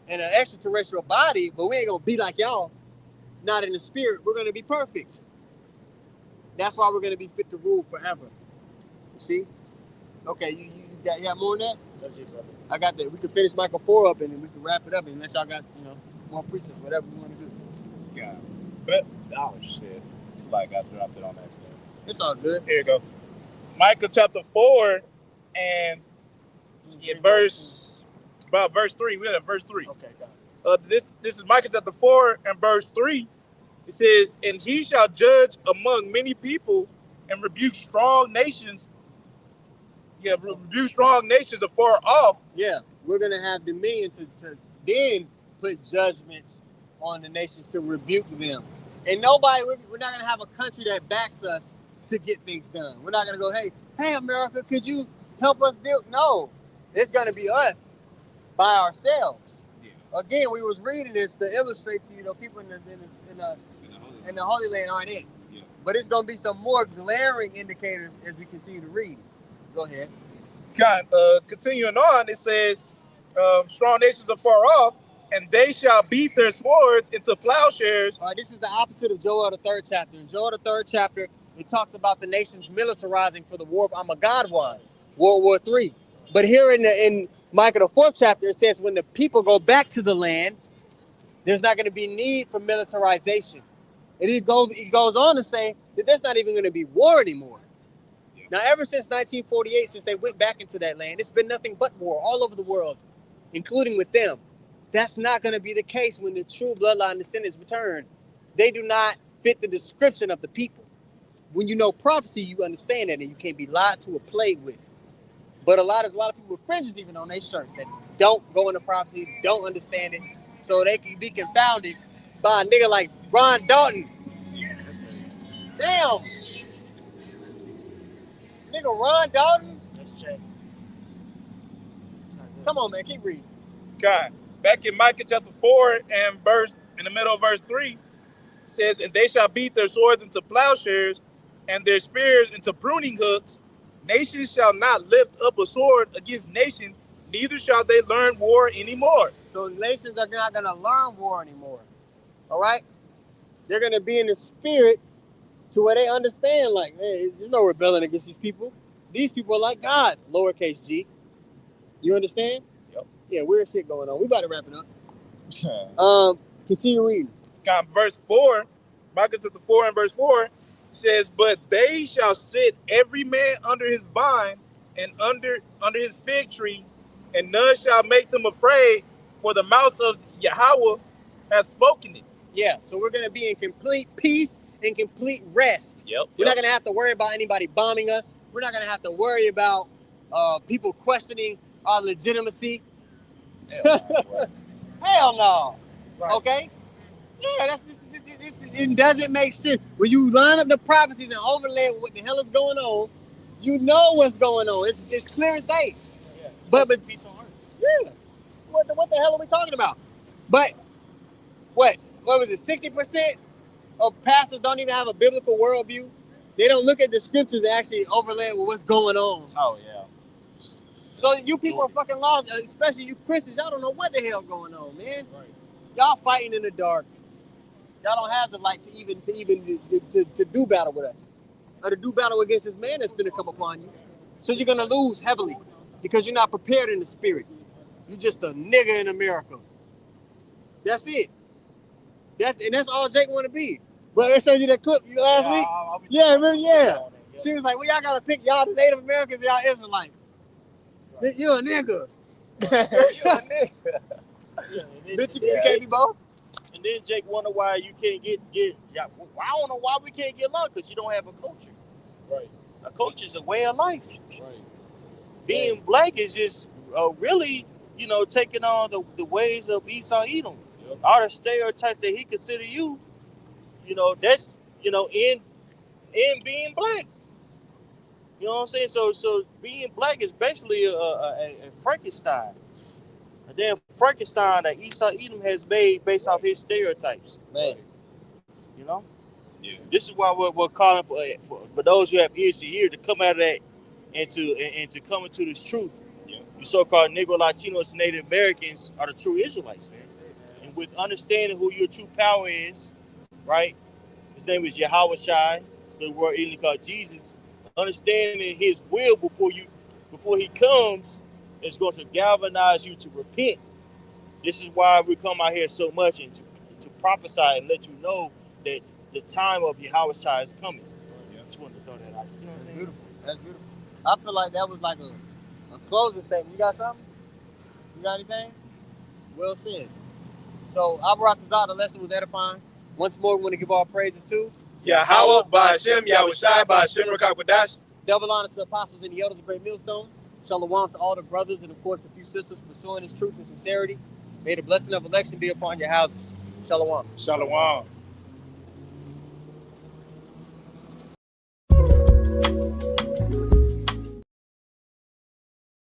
and an extraterrestrial body, but we ain't going to be like y'all. Not in the spirit. We're going to be perfect. That's why we're going to be fit to rule forever. You see? Okay, you got more than that? That's it, brother. I got that. We can finish Michael 4 up and then we can wrap it up unless y'all got, more precepts, whatever you want to do. Yeah. But, oh shit. It's like I dropped it on that. It's all good. Here you go. Micah chapter 4 and verse 3. We're at verse 3. Okay, got it. This is Micah chapter 4 and verse 3. It says, and he shall judge among many people and rebuke strong nations. Yeah, rebuke strong nations afar off. Yeah, we're gonna have dominion to then put judgments on the nations to rebuke them. And nobody, we're not gonna have a country that backs us to get things done. We're not gonna go, hey America, could you help us deal? No, it's gonna be us by ourselves. Yeah. Again, we was reading this to illustrate to you, people in the Holy Land aren't it. Yeah. But it's gonna be some more glaring indicators as we continue to read. Go ahead. Continuing on, it says, strong nations are far off, and they shall beat their swords into plowshares. All right, this is the opposite of Joel, the 3rd chapter. In Joel, the 3rd chapter, it talks about the nations militarizing for the war of Armageddon, World War III. But here in Micah, the 4th chapter, it says when the people go back to the land, there's not going to be need for militarization. And it goes on to say that there's not even going to be war anymore. Now, ever since 1948, since they went back into that land, it's been nothing but war all over the world, including with them. That's not going to be the case when the true bloodline descendants return. They do not fit the description of the people. When you know prophecy, you understand that, and you can't be lied to or played with. But there's a lot of people with fringes even on their shirts that don't go into prophecy, don't understand it, so they can be confounded by a nigga like Ron Dalton. Damn! Nigga Ron Dalton? Let's check. Come on, man, keep reading. God. Back in Micah chapter 4 and in the middle of verse 3, it says, and they shall beat their swords into plowshares and their spears into pruning hooks. Nations shall not lift up a sword against nation, neither shall they learn war anymore. So nations are not going to learn war anymore. All right? They're going to be in the spirit to where they understand, like, hey, there's no rebelling against these people. These people are like gods, lowercase g. You understand? Yep. Yeah, weird shit going on. We about to wrap it up. Continue reading. Verse 4, Micah chapter 4 and verse 4 says, but they shall sit every man under his vine and under his fig tree, and none shall make them afraid, for the mouth of Yahweh has spoken it. Yeah, so we're going to be in complete peace and complete rest. We're not going to have to worry about anybody bombing us. We're not going to have to worry about people questioning our legitimacy. Hell no. Right. Okay? Yeah, it doesn't make sense. When you line up the prophecies and overlay what the hell is going on, you know what's going on. It's clear as day. Yeah. But peace on earth. Yeah. What the hell are we talking about? But what was it? 60% of pastors don't even have a biblical worldview. They don't look at the scriptures and actually overlay it with what's going on. Oh yeah. So you people are fucking lost, especially you Christians. Y'all don't know what the hell going on, man. Right. Y'all fighting in the dark. Y'all don't have the light to even do battle with us, or to do battle against this man that's going to come upon you. So you're gonna lose heavily because you're not prepared in the spirit. You're just a nigga in America. That's it. That's all Jake want to be. But I showed you that clip last week. Yeah, remember? Yeah. She was like, well, y'all gotta pick y'all the Native Americans, y'all Israelites. Right. You're a nigga. You're a nigga. Bitch, you can't be both. And then Jake wonder why you can't get. I don't know why we can't get along, because you don't have a culture. Right. A culture is a way of life. Right. Being black is just really, taking on the ways of Esau Edom. Yep. All the stereotypes that he consider you, that's in being black. You know what I'm saying? So being black is basically a Frankenstein. A damn Frankenstein that Esau Edom has made based off his stereotypes. Man. Yeah. This is why we're calling for those who have ears to hear to come out of that and to come into this truth. Yeah. You so-called Negro, Latinos, and Native Americans are the true Israelites, man. And with understanding who your true power is, right? His name is Yahweh Shai, the word English called Jesus. Understanding his will before he comes is going to galvanize you to repent. This is why we come out here so much and to prophesy and let you know that the time of Yahweh Shai is coming. Yeah. Just wanted to throw that out. You know what I'm saying? Beautiful. That's beautiful. I feel like that was like a closing statement. You got something? You got anything? Well said. So I brought this out. The lesson was edifying. Once more, we want to give all praises to Yahweh, Ba'Shem, Yahushai, Ba'Shem, Rakakwadash. double honors to the apostles and the elders of Great Millstone. Shalom to all the brothers and, of course, the few sisters pursuing this truth and sincerity. May the blessing of election be upon your houses. Shalom. Shalom.